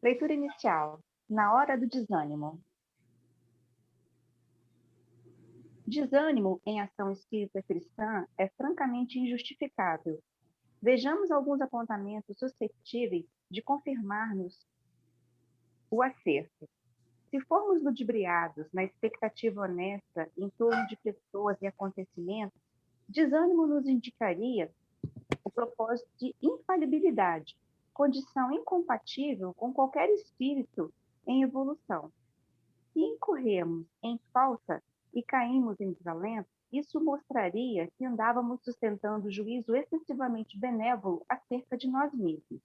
Leitura inicial. Na hora do desânimo. Desânimo em ação espírita cristã é francamente injustificável. Vejamos alguns apontamentos suscetíveis de confirmar-nos o acerto. Se formos ludibriados na expectativa honesta em torno de pessoas e acontecimentos, desânimo nos indicaria o propósito de infalibilidade, condição incompatível com qualquer espírito em evolução. Se incorremos em falta e caímos em desalento, isso mostraria que andávamos sustentando juízo excessivamente benévolo acerca de nós mesmos.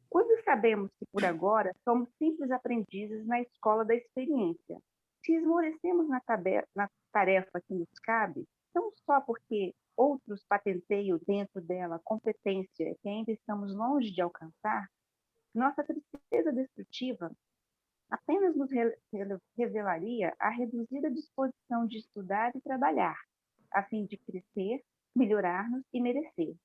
Quando sabemos que, por agora, somos simples aprendizes na escola da experiência, se esmorecemos na tarefa que nos cabe, não só porque outros patenteiam dentro dela competência que ainda estamos longe de alcançar, nossa tristeza destrutiva apenas nos revelaria a reduzida disposição de estudar e trabalhar, a fim de crescer, melhorar-nos e merecer.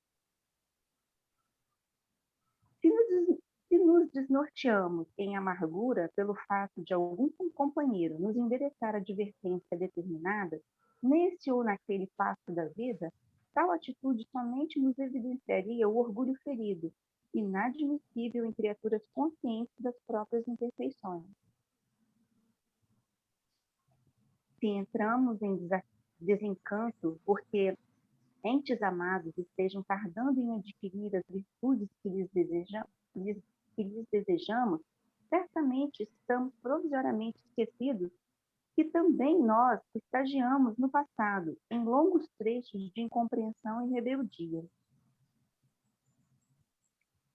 Se nos desnorteamos em amargura pelo fato de algum companheiro nos endereçar advertência determinada, nesse ou naquele passo da vida, tal atitude somente nos evidenciaria o orgulho ferido, inadmissível em criaturas conscientes das próprias imperfeições. Se entramos em desencanto porque entes amados estejam tardando em adquirir as virtudes que lhes desejamos, certamente estamos provisoriamente esquecidos que também nós estagiamos no passado, em longos trechos de incompreensão e rebeldia.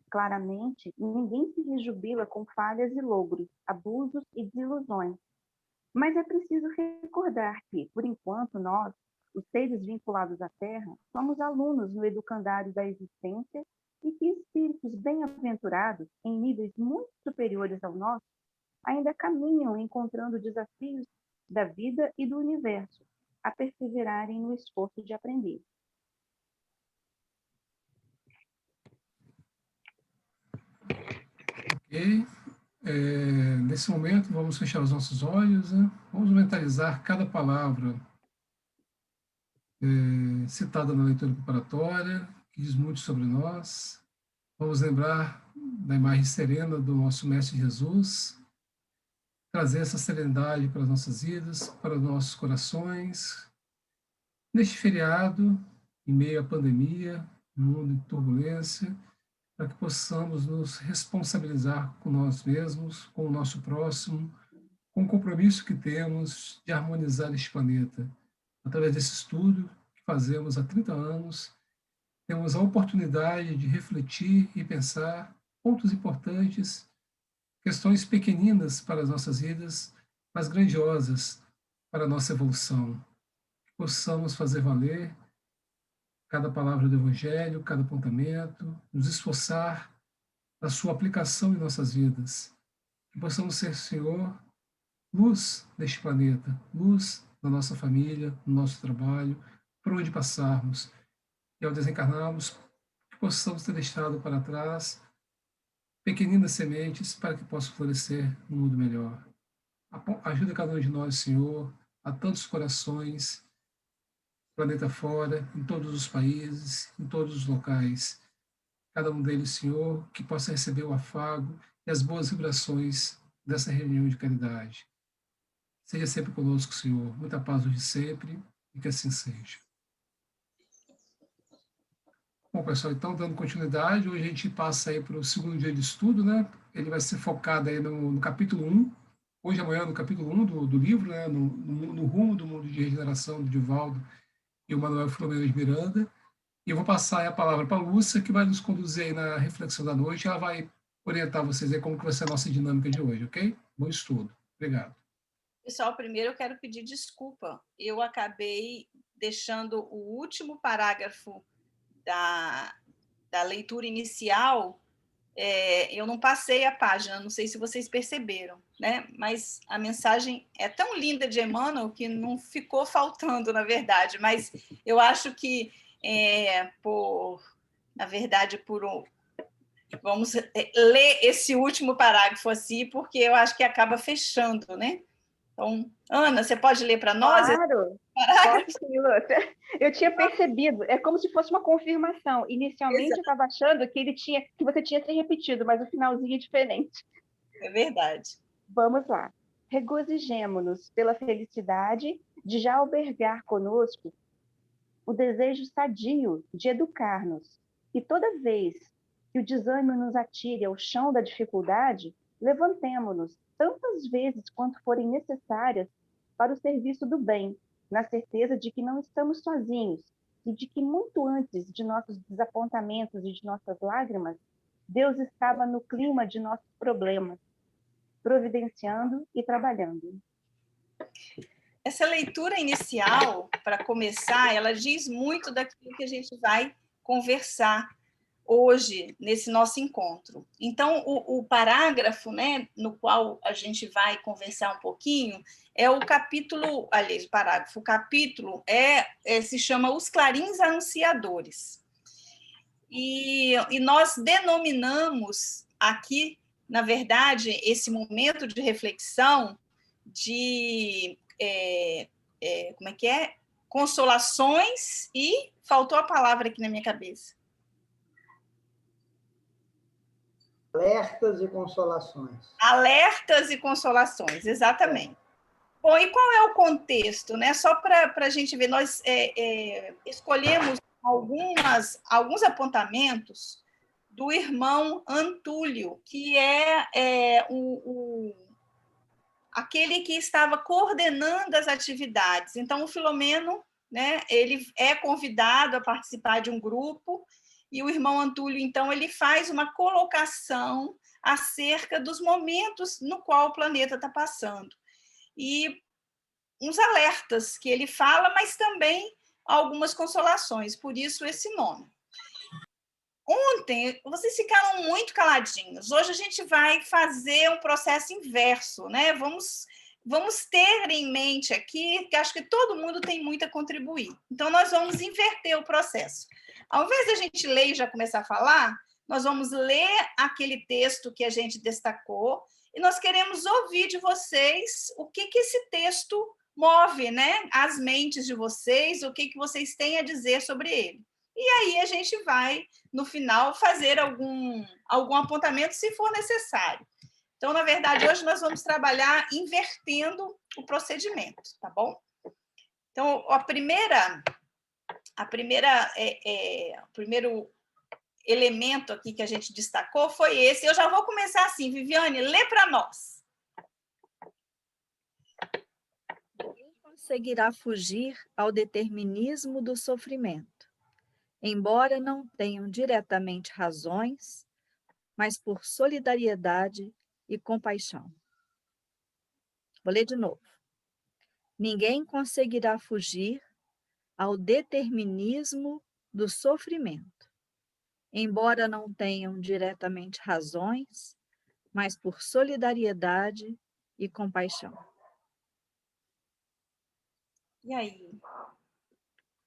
Claramente, ninguém se rejubila com falhas e logros, abusos e desilusões. Mas é preciso recordar que, por enquanto, nós, os seres vinculados à Terra, somos alunos no educandário da existência e que espíritos bem-aventurados, em níveis muito superiores ao nosso, ainda caminham encontrando desafios da vida e do universo, a perseverarem no esforço de aprender. Ok. Nesse momento, vamos fechar os nossos olhos, né? Vamos mentalizar cada palavra citada na leitura preparatória, que diz muito sobre nós. Vamos lembrar da imagem serena do nosso Mestre Jesus, trazer essa serenidade para as nossas vidas, para os nossos corações. Neste feriado, em meio à pandemia, no mundo em turbulência, para que possamos nos responsabilizar com nós mesmos, com o nosso próximo, com o compromisso que temos de harmonizar este planeta. Através desse estudo que fazemos há 30 anos, temos a oportunidade de refletir e pensar pontos importantes, questões pequeninas para as nossas vidas, mas grandiosas para a nossa evolução. Que possamos fazer valer cada palavra do Evangelho, cada apontamento, nos esforçar na sua aplicação em nossas vidas. Que possamos ser, Senhor, luz neste planeta, luz na nossa família, no nosso trabalho, por onde passarmos. E ao desencarnarmos, que possamos ter deixado para trás pequeninas sementes para que possam florescer no mundo melhor. Ajuda cada um de nós, Senhor, a tantos corações, planeta fora, em todos os países, em todos os locais. Cada um deles, Senhor, que possa receber o afago e as boas vibrações dessa reunião de caridade. Seja sempre conosco, Senhor. Muita paz hoje sempre e que assim seja. Bom, pessoal, então, dando continuidade, hoje a gente passa aí para o segundo dia de estudo, né? Ele vai ser focado aí no capítulo 1, hoje e amanhã no capítulo 1 do livro, né? No rumo do mundo de regeneração do Divaldo e o Manuel Filomeno de Miranda. E eu vou passar a palavra para a Lúcia, que vai nos conduzir aí na reflexão da noite. Ela vai orientar vocês aí como que vai ser a nossa dinâmica de hoje, ok? Bom estudo. Obrigado. Pessoal, primeiro eu quero pedir desculpa. Eu acabei deixando o último parágrafo da leitura inicial, eu não passei a página, não sei se vocês perceberam, né? Mas a mensagem é tão linda de Emmanuel que não ficou faltando, na verdade, mas eu acho que, na verdade, por Vamos ler esse último parágrafo assim, porque eu acho que acaba fechando, né? Então, Ana, você pode ler para nós? Claro, posso sim, Lúcia. Eu tinha percebido, é como se fosse uma confirmação. Inicialmente eu estava achando que você tinha se repetido, mas o finalzinho é diferente. É verdade. Vamos lá. Regozijemo-nos pela felicidade de já albergar conosco o desejo sadio de educar-nos. E toda vez que o desânimo nos atire ao chão da dificuldade, levantemo-nos tantas vezes quanto forem necessárias para o serviço do bem, na certeza de que não estamos sozinhos e de que muito antes de nossos desapontamentos e de nossas lágrimas, Deus estava no clima de nossos problemas, providenciando e trabalhando. Essa leitura inicial, para começar, ela diz muito daquilo que a gente vai conversar hoje, nesse nosso encontro. Então, o parágrafo, né, no qual a gente vai conversar um pouquinho, é o capítulo, aliás, o parágrafo, o capítulo se chama Os Clarins Anunciadores. E nós denominamos aqui, na verdade, esse momento de reflexão de como é que é? Consolações e faltou a palavra aqui na minha cabeça. Alertas e consolações. Alertas e consolações, exatamente. Bom, e qual é o contexto, né? Só para a gente ver, nós escolhemos alguns apontamentos do irmão Antúlio, que aquele que estava coordenando as atividades. Então, o Filomeno, né, ele é convidado a participar de um grupo, e o irmão Antúlio, então, ele faz uma colocação acerca dos momentos no qual o planeta está passando. E uns alertas que ele fala, mas também algumas consolações, por isso esse nome. Ontem, vocês ficaram muito caladinhos. Hoje a gente vai fazer um processo inverso, né? Vamos ter em mente aqui que acho que todo mundo tem muito a contribuir. Então, nós vamos inverter o processo. Ao invés de a gente ler e já começar a falar, nós vamos ler aquele texto que a gente destacou e nós queremos ouvir de vocês o que esse texto move, né? As mentes de vocês, o que vocês têm a dizer sobre ele. E aí a gente vai, no final, fazer algum apontamento, se for necessário. Então, na verdade, hoje nós vamos trabalhar invertendo o procedimento, tá bom? Então, o primeiro elemento aqui que a gente destacou foi esse. Eu já vou começar assim, Viviane, lê para nós. Ninguém conseguirá fugir ao determinismo do sofrimento, embora não tenham diretamente razões, mas por solidariedade e compaixão. Vou ler de novo. Ninguém conseguirá fugir ao determinismo do sofrimento, embora não tenham diretamente razões, mas por solidariedade e compaixão. E aí?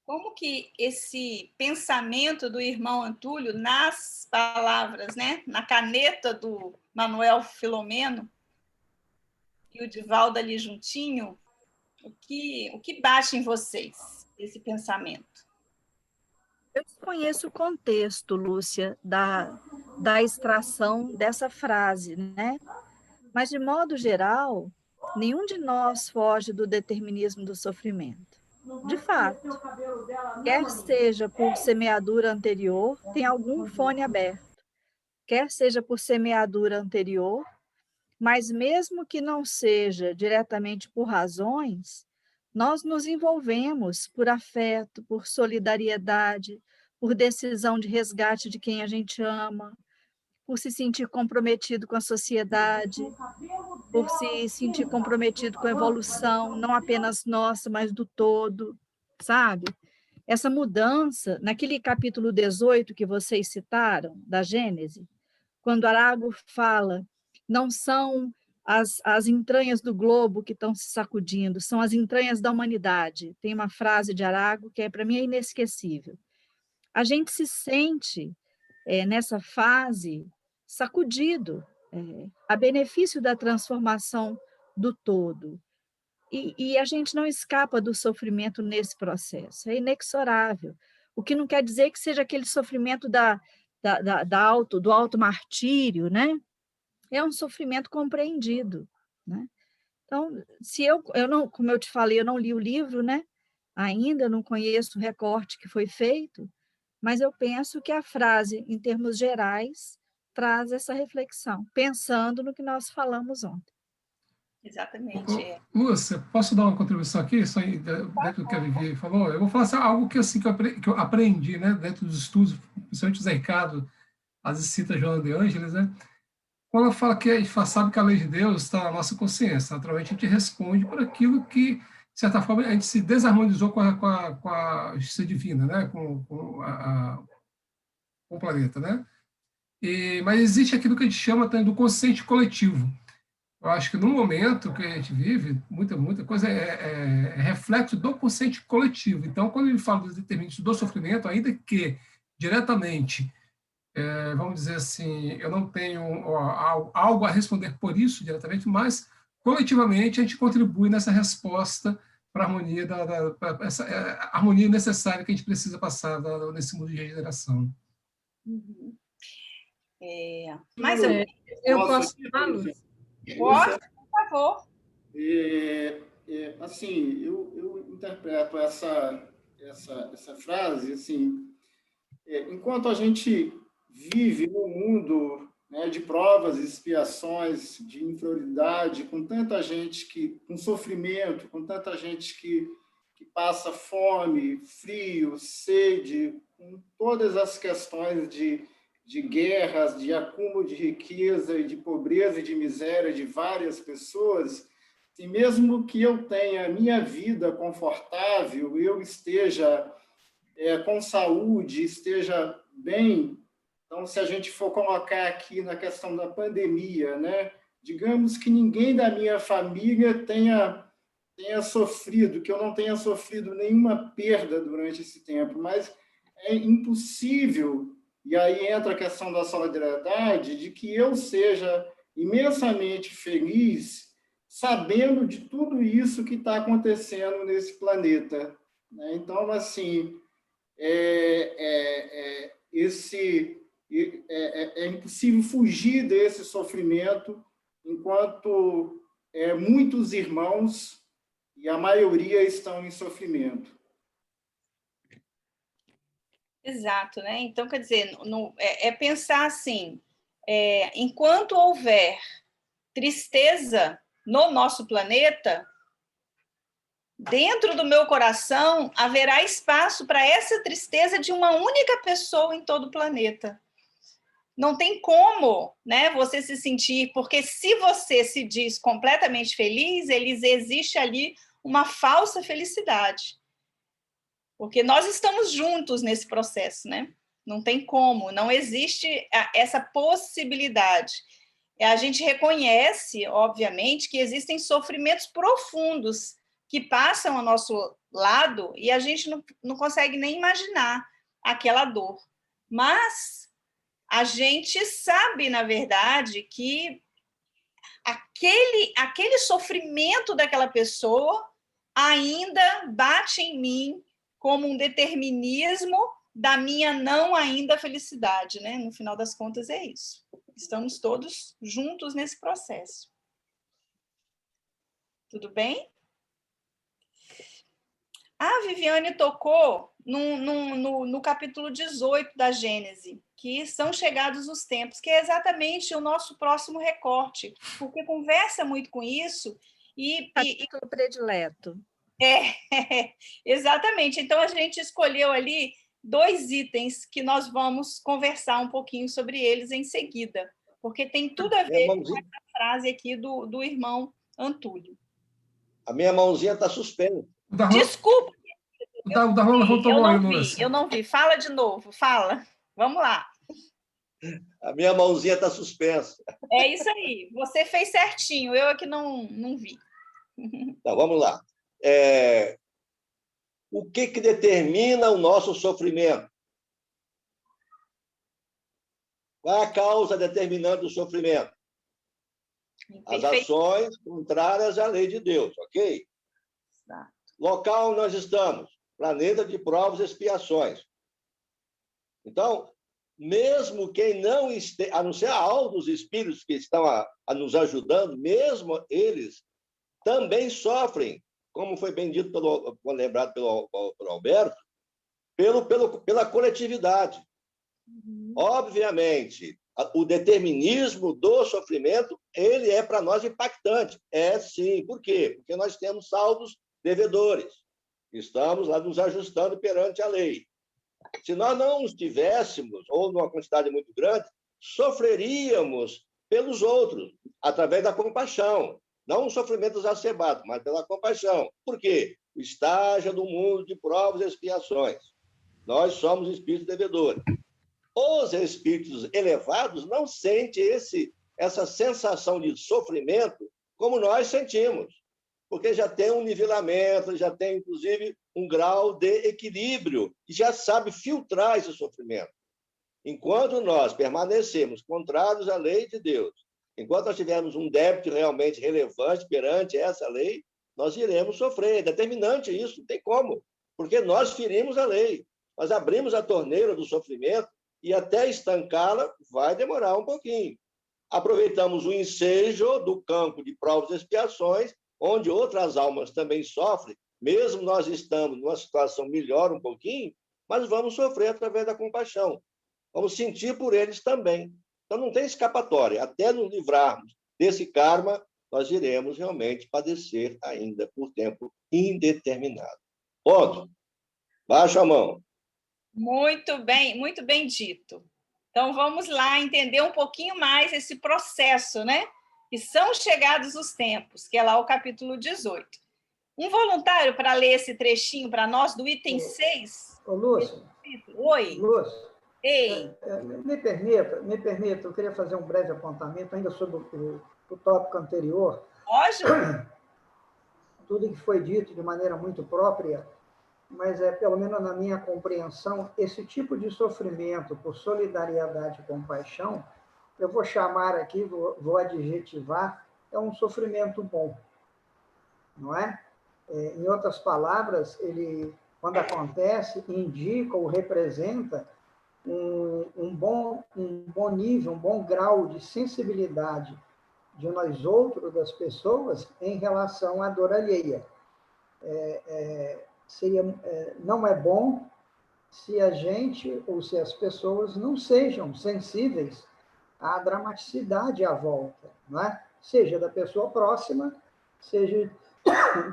Como que esse pensamento do irmão Antúlio, nas palavras, né, na caneta do Manuel Filomeno, e o Divaldo ali juntinho, o que bate em vocês, esse pensamento? Eu desconheço o contexto, Lúcia, da extração dessa frase, né? Mas, de modo geral, nenhum de nós foge do determinismo do sofrimento. De fato, quer seja por semeadura anterior, tem algum fone aberto, quer seja por semeadura anterior, mas mesmo que não seja diretamente por razões, nós nos envolvemos por afeto, por solidariedade, por decisão de resgate de quem a gente ama, por se sentir comprometido com a sociedade, por se sentir comprometido com a evolução, não apenas nossa, mas do todo, sabe? Essa mudança, naquele capítulo 18 que vocês citaram, da Gênese, quando Arago fala, não são as entranhas do globo que estão se sacudindo, são as entranhas da humanidade. Tem uma frase de Arago que, para mim, é inesquecível. A gente se sente, nessa fase, sacudido, a benefício da transformação do todo. E a gente não escapa do sofrimento nesse processo, é inexorável. O que não quer dizer que seja aquele sofrimento do auto-martírio, né? É um sofrimento compreendido, né? Então, se eu não, como eu te falei, eu não li o livro, né? Ainda não conheço o recorte que foi feito, mas eu penso que a frase, em termos gerais, traz essa reflexão, pensando no que nós falamos ontem. Exatamente. Lúcia, posso dar uma contribuição aqui, só dentro do que a Vivi falou? Eu vou falar assim, algo que, assim, que eu aprendi, né, dentro dos estudos, principalmente o Zé Ricardo, às vezes cita Joana de Ângeles, né? Quando ela fala que a gente sabe que a lei de Deus está na nossa consciência, naturalmente a gente responde por aquilo que, de certa forma, a gente se desarmonizou com a justiça divina, né? Com o planeta, né? Mas existe aquilo que a gente chama também do consciente coletivo. Eu acho que no momento que a gente vive, muita coisa é reflexo do consciente coletivo. Então, quando ele fala dos determinantes do sofrimento, ainda que diretamente, vamos dizer assim, eu não tenho algo a responder por isso diretamente, mas coletivamente a gente contribui nessa resposta para a harmonia, essa harmonia necessária que a gente precisa passar nesse mundo de regeneração. Uhum. Mas eu posso falar, Lúcia? Pode, por favor. Assim, eu interpreto essa frase assim, enquanto a gente vive num mundo, né, de provas e expiações, de inferioridade, com tanta gente com sofrimento, com tanta gente que passa fome, frio, sede, com todas as questões de guerras, de acúmulo de riqueza e de pobreza e de miséria de várias pessoas, e mesmo que eu tenha a minha vida confortável, eu esteja com saúde, esteja bem, então, se a gente for colocar aqui na questão da pandemia, né, digamos que ninguém da minha família tenha sofrido, que eu não tenha sofrido nenhuma perda durante esse tempo, mas é impossível. E aí entra a questão da solidariedade, de que eu seja imensamente feliz sabendo de tudo isso que está acontecendo nesse planeta. Então, assim, é impossível fugir desse sofrimento enquanto muitos irmãos, e a maioria, estão em sofrimento. Exato, né? Então, quer dizer, pensar assim, enquanto houver tristeza no nosso planeta, dentro do meu coração haverá espaço para essa tristeza de uma única pessoa em todo o planeta. Não tem como, né, você se sentir, porque se você se diz completamente feliz, existe ali uma falsa felicidade. Porque nós estamos juntos nesse processo, né? Não tem como, não existe essa possibilidade. A gente reconhece, obviamente, que existem sofrimentos profundos que passam ao nosso lado e a gente não consegue nem imaginar aquela dor. Mas a gente sabe, na verdade, que aquele sofrimento daquela pessoa ainda bate em mim como um determinismo da minha não ainda felicidade, né? No final das contas é isso. Estamos todos juntos nesse processo. Tudo bem? A Viviane tocou no capítulo 18 da Gênese, que são chegados os tempos, que é exatamente o nosso próximo recorte, porque conversa muito com isso. Capítulo predileto. Exatamente. Então, a gente escolheu ali 2 itens que nós vamos conversar um pouquinho sobre eles em seguida, porque tem tudo a ver com essa frase aqui do irmão Antúlio. A minha mãozinha está suspensa. Desculpa. Eu não vi. Fala de novo, fala. Vamos lá. A minha mãozinha está suspensa. É isso aí. Você fez certinho, eu aqui não vi. Então, vamos lá. O que determina o nosso sofrimento? Qual é a causa determinante do sofrimento? As ações contrárias à lei de Deus, ok? Exato. Local onde nós estamos, planeta de provas e expiações. Então, mesmo quem não esteja, a não ser a alma dos espíritos que estão a nos ajudando, mesmo eles também sofrem, como foi bem dito, lembrado pelo Alberto, pela coletividade. Obviamente, o determinismo do sofrimento, ele é para nós impactante. É sim. Por quê? Porque nós temos saldos devedores. Estamos lá nos ajustando perante a lei. Se nós não os tivéssemos, ou numa quantidade muito grande, sofreríamos pelos outros, através da compaixão. Não um sofrimento exacerbado, mas pela compaixão. Por quê? O estágio do mundo de provas e expiações. Nós somos espíritos devedores. Os espíritos elevados não sentem essa sensação de sofrimento como nós sentimos, porque já tem um nivelamento, já tem, inclusive, um grau de equilíbrio, e já sabe filtrar esse sofrimento. Enquanto nós permanecemos contrários à lei de Deus, enquanto nós tivermos um débito realmente relevante perante essa lei, nós iremos sofrer. É determinante isso, não tem como, porque nós ferimos a lei. Nós abrimos a torneira do sofrimento e até estancá-la vai demorar um pouquinho. Aproveitamos o ensejo do campo de provas e expiações, onde outras almas também sofrem, mesmo nós estamos numa situação melhor um pouquinho, mas vamos sofrer através da compaixão. Vamos sentir por eles também. Então, não tem escapatória. Até nos livrarmos desse karma, nós iremos realmente padecer ainda por tempo indeterminado. Ponto. Baixa a mão. Muito bem dito. Então, vamos lá entender um pouquinho mais esse processo, né? Que são chegados os tempos, que é lá o capítulo 18. Um voluntário para ler esse trechinho para nós, do item 6. Ô, Lúcia. Oi. Lúcia. Ei. Me permita, eu queria fazer um breve apontamento ainda sobre o tópico anterior. Lógico. Tudo que foi dito de maneira muito própria, mas pelo menos na minha compreensão, esse tipo de sofrimento por solidariedade e compaixão, eu vou chamar aqui, vou adjetivar, é um sofrimento bom, não é? Em outras palavras, ele, quando acontece, indica ou representa um bom nível, um bom grau de sensibilidade de nós outros, das pessoas, em relação à dor alheia. Não é bom se a gente ou se as pessoas não sejam sensíveis à dramaticidade à volta, não é? Seja da pessoa próxima, seja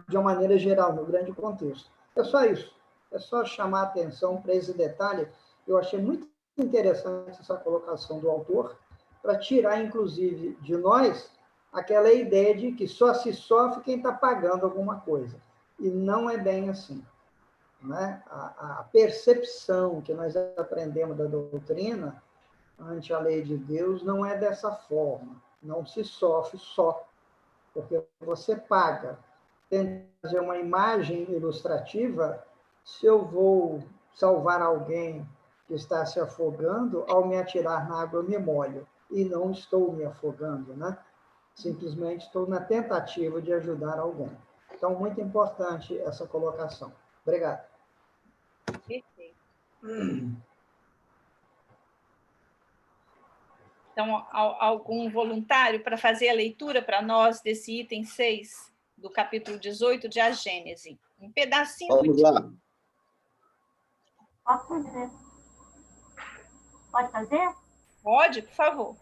de uma maneira geral, no grande contexto. É só isso. É só chamar a atenção para esse detalhe. Eu achei muito interessante essa colocação do autor, para tirar, inclusive, de nós aquela ideia de que só se sofre quem está pagando alguma coisa. E não é bem assim. Né? A percepção que nós aprendemos da doutrina ante a lei de Deus não é dessa forma. Não se sofre só, porque você paga. Tento fazer uma imagem ilustrativa. Se eu vou salvar alguém que está se afogando, ao me atirar na água eu me molho. E não estou me afogando, né? Simplesmente estou na tentativa de ajudar alguém. Então, muito importante essa colocação. Obrigado. Perfeito. Então, algum voluntário para fazer a leitura para nós desse item 6 do capítulo 18 de A Gênese? Um pedacinho. Vamos lá. Posso fazer? Pode fazer? Pode, por favor.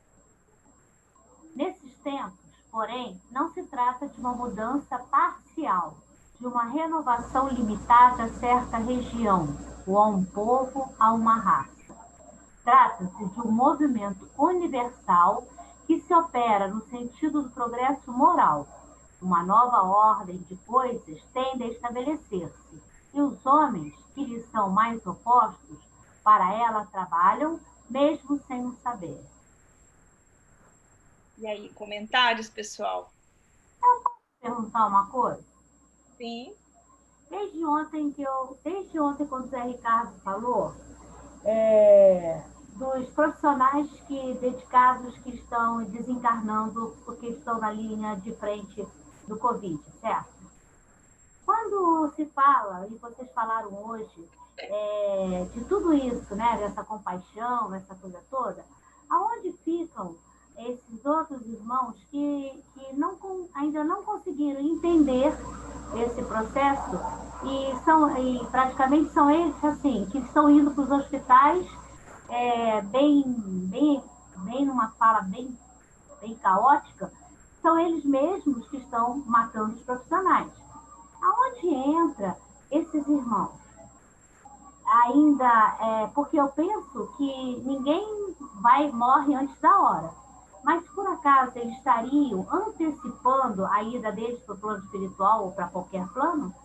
Nesses tempos, porém, não se trata de uma mudança parcial, de uma renovação limitada a certa região, ou a um povo, a uma raça. Trata-se de um movimento universal que se opera no sentido do progresso moral. Uma nova ordem de coisas tende a estabelecer-se, e os homens, que lhes são mais opostos, para ela trabalham, mesmo sem o saber. E aí, comentários, pessoal? Eu posso perguntar uma coisa? Sim. Desde ontem, quando o Zé Ricardo falou, dos profissionais dedicados que estão desencarnando porque estão na linha de frente do Covid, certo? Quando se fala, e vocês falaram hoje, de tudo isso, né, dessa compaixão, essa coisa toda, aonde ficam esses outros irmãos que ainda não conseguiram entender esse processo e praticamente são eles assim que estão indo para os hospitais bem numa fala bem caótica, são eles mesmos que estão matando os profissionais. Aonde entra esses irmãos? Ainda, porque eu penso que ninguém morre antes da hora. Mas, por acaso, eles estariam antecipando a ida deles para o plano espiritual ou para qualquer plano?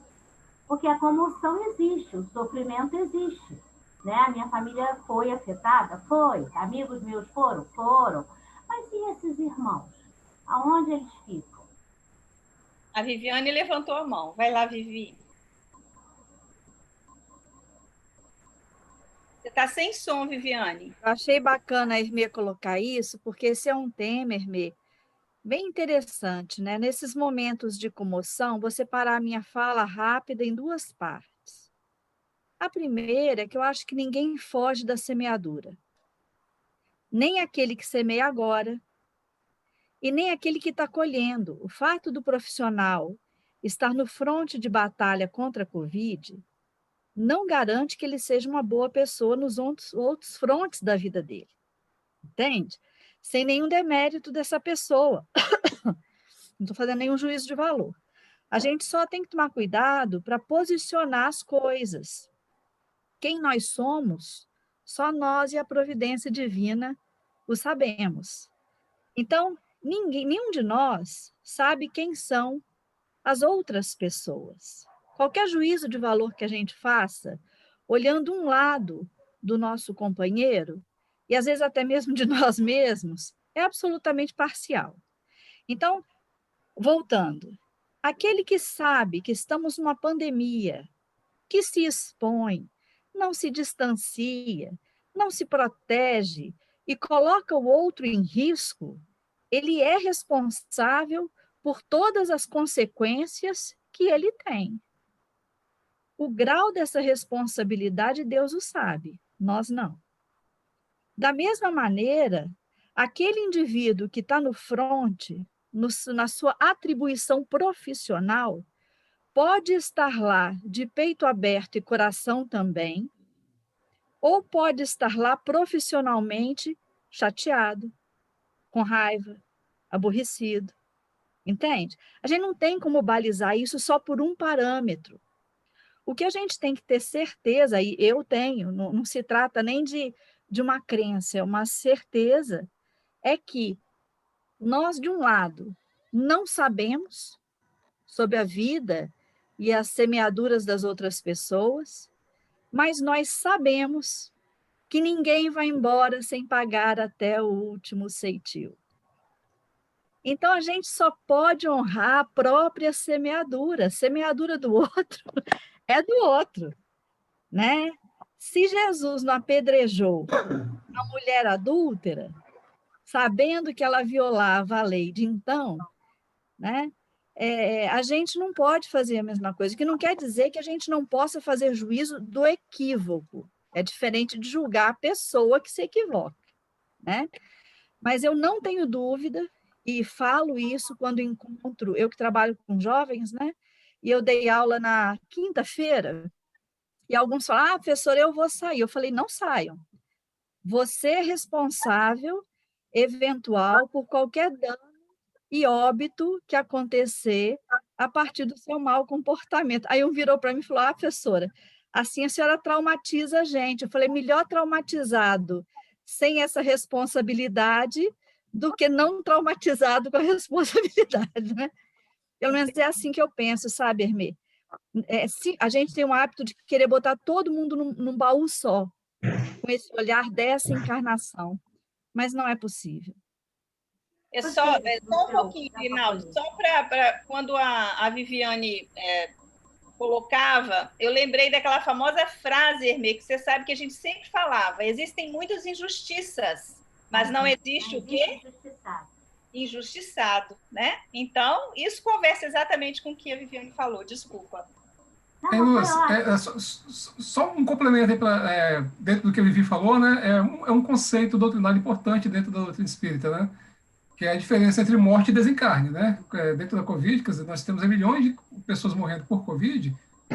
Porque a comoção existe, o sofrimento existe. Né? A minha família foi afetada? Foi. Amigos meus foram? Foram. Mas e esses irmãos? Aonde eles ficam? A Viviane levantou a mão. Vai lá, Vivi. Você está sem som, Viviane. Eu achei bacana a Hermê colocar isso, porque esse é um tema, Hermê, bem interessante, né? Nesses momentos de comoção, vou separar a minha fala rápida em duas partes. A primeira é que eu acho que ninguém foge da semeadura. Nem aquele que semeia agora, e nem aquele que está colhendo. O fato do profissional estar no fronte de batalha contra a Covid não garante que ele seja uma boa pessoa nos outros frontes da vida dele. Entende? Sem nenhum demérito dessa pessoa. Não estou fazendo nenhum juízo de valor. A gente só tem que tomar cuidado para posicionar as coisas. Quem nós somos, só nós e a providência divina o sabemos. Então, nenhum de nós sabe quem são as outras pessoas. Qualquer juízo de valor que a gente faça, olhando um lado do nosso companheiro, e às vezes até mesmo de nós mesmos, é absolutamente parcial. Então, voltando, aquele que sabe que estamos numa pandemia, que se expõe, não se distancia, não se protege e coloca o outro em risco, ele é responsável por todas as consequências que ele tem. O grau dessa responsabilidade, Deus o sabe, nós não. Da mesma maneira, aquele indivíduo que está no fronte, na sua atribuição profissional, pode estar lá de peito aberto e coração também, ou pode estar lá profissionalmente chateado, com raiva, aborrecido. Entende? A gente não tem como balizar isso só por um parâmetro. O que a gente tem que ter certeza, e eu tenho, não se trata nem de uma crença, é uma certeza, é que nós, de um lado, não sabemos sobre a vida e as semeaduras das outras pessoas, mas nós sabemos que ninguém vai embora sem pagar até o último ceitil. Então, a gente só pode honrar a própria semeadura. A semeadura do outro é do outro, né? Se Jesus não apedrejou a mulher adúltera, sabendo que ela violava a lei de então, né? A gente não pode fazer a mesma coisa, que não quer dizer que a gente não possa fazer juízo do equívoco. É diferente de julgar a pessoa que se equivoca, né? Mas eu não tenho dúvida, e falo isso quando encontro, eu que trabalho com jovens, né? E eu dei aula na quinta-feira, e alguns falam, professora, eu vou sair. Eu falei, não saiam. Você é responsável, eventual, por qualquer dano e óbito que acontecer a partir do seu mau comportamento. Aí um virou para mim e falou, professora, assim a senhora traumatiza a gente. Eu falei, melhor traumatizado sem essa responsabilidade do que não traumatizado com a responsabilidade, né? Pelo menos é assim que eu penso, sabe, Hermê? A gente tem o hábito de querer botar todo mundo num baú só, com esse olhar dessa encarnação, mas não é possível. Só um pouquinho, Rinaldo, só para quando a Viviane colocava, eu lembrei daquela famosa frase, Hermê, que você sabe que a gente sempre falava: existem muitas injustiças, mas não existe o quê? Injustiçado, né? Então, isso conversa exatamente com o que a Viviane falou. Desculpa. Só um complemento aí dentro do que a Vivi falou, né? É um conceito doutrinário importante dentro da doutrina espírita, né? Que é a diferença entre morte e desencarne, né? Dentro da Covid, quer dizer, nós temos milhões de pessoas morrendo por Covid,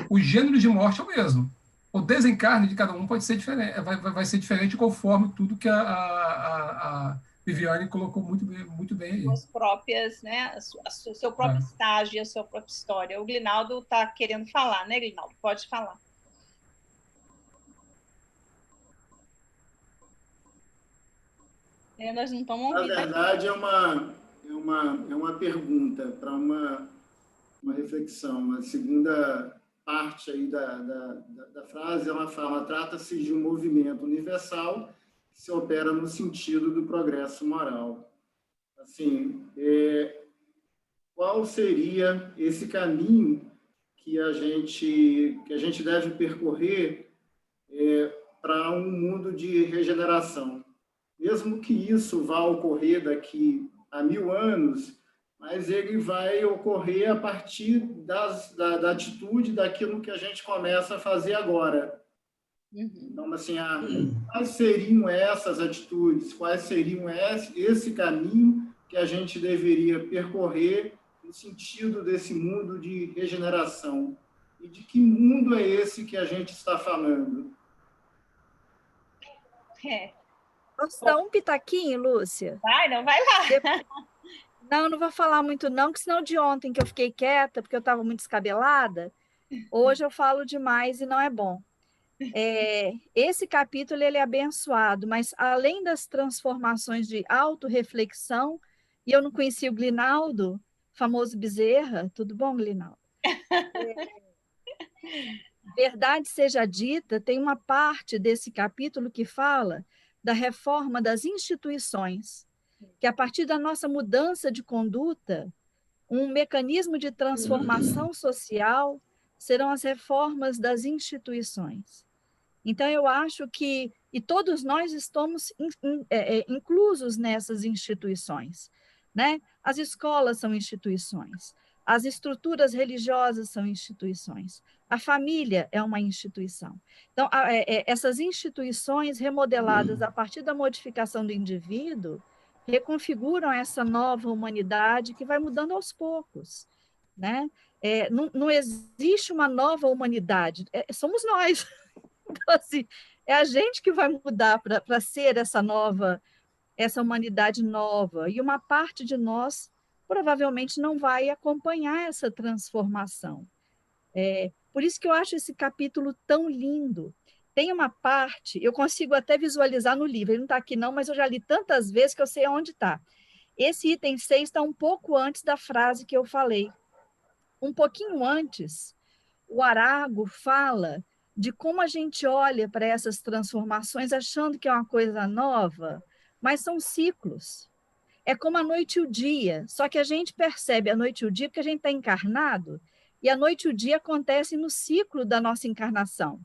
o gênero de morte é o mesmo. O desencarne de cada um pode ser diferente, vai ser diferente conforme tudo que a Viviane colocou muito bem aí. As próprias, né? O seu próprio estágio, a sua própria história. O Glinaldo está querendo falar, né, Glinaldo? Pode falar. Nós não estamos ouvindo. Na verdade, é uma pergunta para uma reflexão. A segunda parte aí da frase, ela fala: trata-se de um movimento universal que se opera no sentido do progresso moral. Assim, qual seria esse caminho que a gente deve percorrer para um mundo de regeneração? Mesmo que isso vá ocorrer daqui a 1000 anos, mas ele vai ocorrer a partir da atitude daquilo que a gente começa a fazer agora. Então, assim, quais seriam essas atitudes? Quais seriam esse caminho que a gente deveria percorrer no sentido desse mundo de regeneração? E de que mundo é esse que a gente está falando? Posso dar um pitaquinho, Lúcia? Vai lá. Não vou falar muito não, que senão de ontem que eu fiquei quieta, porque eu estava muito descabelada, hoje eu falo demais e não é bom. Esse capítulo ele é abençoado, mas além das transformações de autorreflexão, e eu não conhecia o Glinaldo, famoso Bezerra, tudo bom, Glinaldo? Verdade seja dita, tem uma parte desse capítulo que fala da reforma das instituições, que a partir da nossa mudança de conduta, um mecanismo de transformação social serão as reformas das instituições. Então, eu acho que, e todos nós estamos inclusos nessas instituições, né? As escolas são instituições, as estruturas religiosas são instituições, a família é uma instituição. Então, essas instituições remodeladas a partir da modificação do indivíduo reconfiguram essa nova humanidade que vai mudando aos poucos, né? Não existe uma nova humanidade, somos nós. Então, assim, é a gente que vai mudar para ser essa humanidade nova, e uma parte de nós provavelmente não vai acompanhar essa transformação. Por isso que eu acho esse capítulo tão lindo. Tem uma parte, eu consigo até visualizar no livro, ele não está aqui não, mas eu já li tantas vezes que eu sei onde está. Esse item 6 está um pouco antes da frase que eu falei. Um pouquinho antes, o Arago fala de como a gente olha para essas transformações achando que é uma coisa nova, mas são ciclos. É como a noite e o dia, só que a gente percebe a noite e o dia porque a gente está encarnado, e a noite e o dia acontecem no ciclo da nossa encarnação.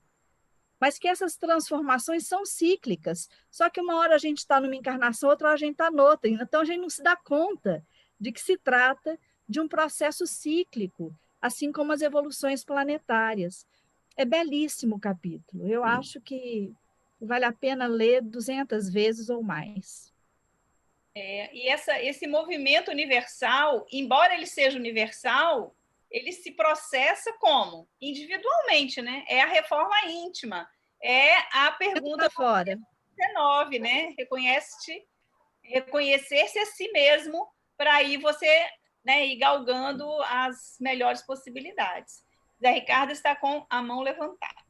Mas que essas transformações são cíclicas, só que uma hora a gente está numa encarnação, outra hora a gente está noutra, então a gente não se dá conta de que se trata de um processo cíclico, assim como as evoluções planetárias. É belíssimo o capítulo. Eu acho que vale a pena ler 200 vezes ou mais. E esse movimento universal, embora ele seja universal, ele se processa como? Individualmente, né? É a reforma íntima. É a pergunta fora. 19, né? Reconhecer-se a si mesmo para aí você, né, ir galgando as melhores possibilidades. Zé Ricardo está com a mão levantada.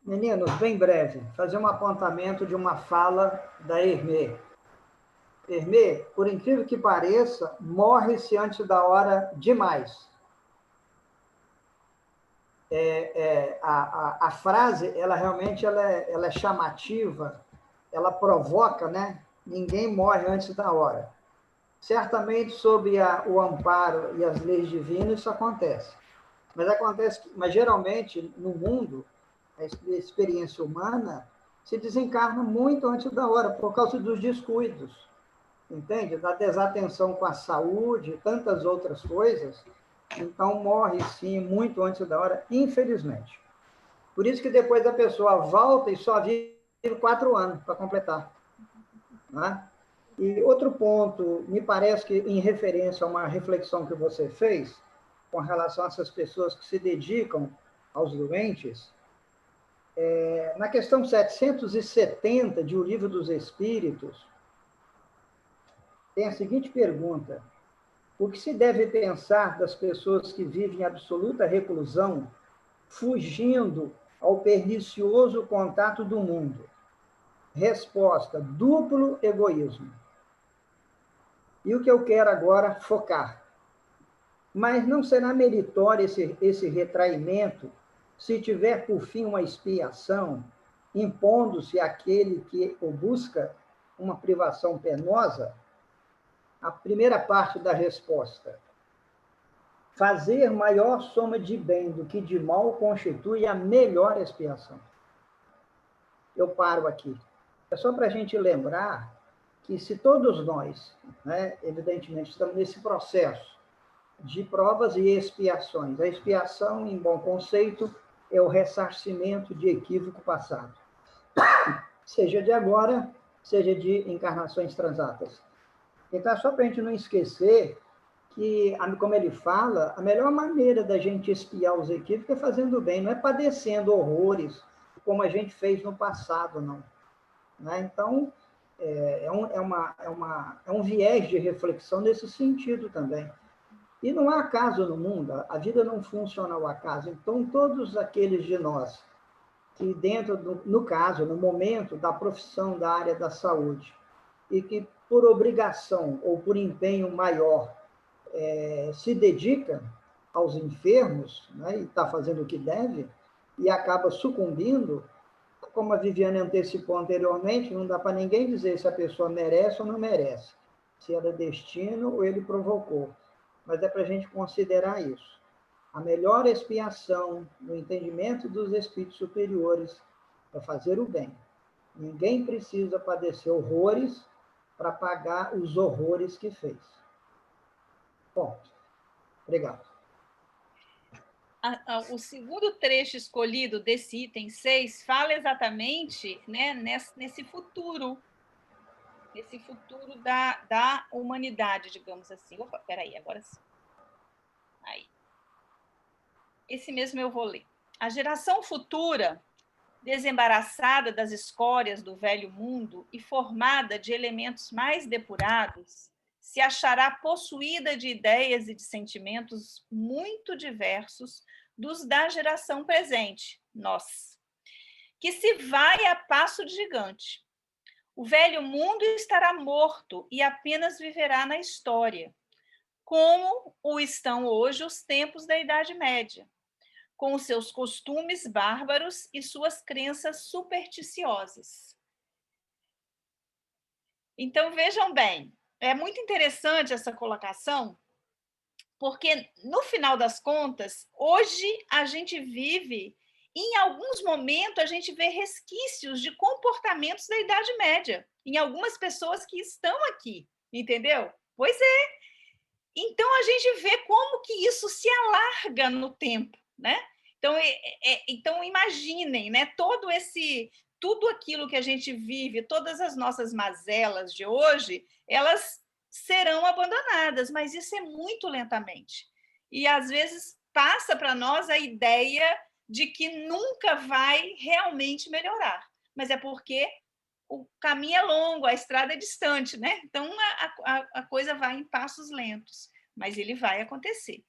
Meninos, bem breve, fazer um apontamento de uma fala da Hermê. Hermê, por incrível que pareça, morre-se antes da hora demais. A frase, ela realmente ela é chamativa, ela provoca, né? Ninguém morre antes da hora. Certamente, sob o amparo e as leis divinas, isso acontece. Mas acontece, mas geralmente no mundo a experiência humana se desencarna muito antes da hora por causa dos descuidos, entende? Da desatenção com a saúde, tantas outras coisas. Então morre sim muito antes da hora, infelizmente. Por isso que depois a pessoa volta e só vive 4 anos para completar, né? E outro ponto, me parece que em referência a uma reflexão que você fez, com relação a essas pessoas que se dedicam aos doentes, na questão 770 de O Livro dos Espíritos, tem a seguinte pergunta: o que se deve pensar das pessoas que vivem em absoluta reclusão, fugindo ao pernicioso contato do mundo? Resposta: duplo egoísmo. E o que eu quero agora focar? Mas não será meritório esse retraimento se tiver por fim uma expiação, impondo-se àquele que o busca uma privação penosa? A primeira parte da resposta: fazer maior soma de bem do que de mal constitui a melhor expiação. Eu paro aqui. É só para a gente lembrar que se todos nós, né, evidentemente, estamos nesse processo de provas e expiações. A expiação, em bom conceito, é o ressarcimento de equívoco passado, seja de agora, seja de encarnações transatas. Então, é só para a gente não esquecer que, como ele fala, a melhor maneira da gente expiar os equívocos é fazendo o bem, não é padecendo horrores, como a gente fez no passado, não. Né? Então, é um viés de reflexão nesse sentido também. E não há acaso no mundo, a vida não funciona ao acaso. Então, todos aqueles de nós que no caso, no momento da profissão da área da saúde, e que por obrigação ou por empenho maior se dedica aos enfermos, né, e está fazendo o que deve, e acaba sucumbindo, como a Viviane antecipou anteriormente, não dá para ninguém dizer se a pessoa merece ou não merece, se era destino ou ele provocou. Mas é para a gente considerar isso. A melhor expiação, no entendimento dos espíritos superiores, é fazer o bem. Ninguém precisa padecer horrores para pagar os horrores que fez. Ponto. Obrigado. O segundo trecho escolhido desse item 6 fala exatamente, né, nesse futuro da humanidade, digamos assim. Opa, peraí, agora sim. Aí. Esse mesmo eu vou ler. A geração futura, desembaraçada das escórias do velho mundo e formada de elementos mais depurados, se achará possuída de ideias e de sentimentos muito diversos dos da geração presente, nós, que se vai a passo de gigante. O velho mundo estará morto e apenas viverá na história, como o estão hoje os tempos da Idade Média, com os seus costumes bárbaros e suas crenças supersticiosas. Então, vejam bem, é muito interessante essa colocação, porque, no final das contas, hoje a gente vive, em alguns momentos, a gente vê resquícios de comportamentos da Idade Média, em algumas pessoas que estão aqui, entendeu? Pois é. Então, a gente vê como que isso se alarga no tempo, né? Então imaginem, né? Tudo aquilo que a gente vive, todas as nossas mazelas de hoje, elas serão abandonadas, mas isso é muito lentamente. E às vezes passa para nós a ideia de que nunca vai realmente melhorar, mas é porque o caminho é longo, a estrada é distante, né? Então a coisa vai em passos lentos, mas ele vai acontecer.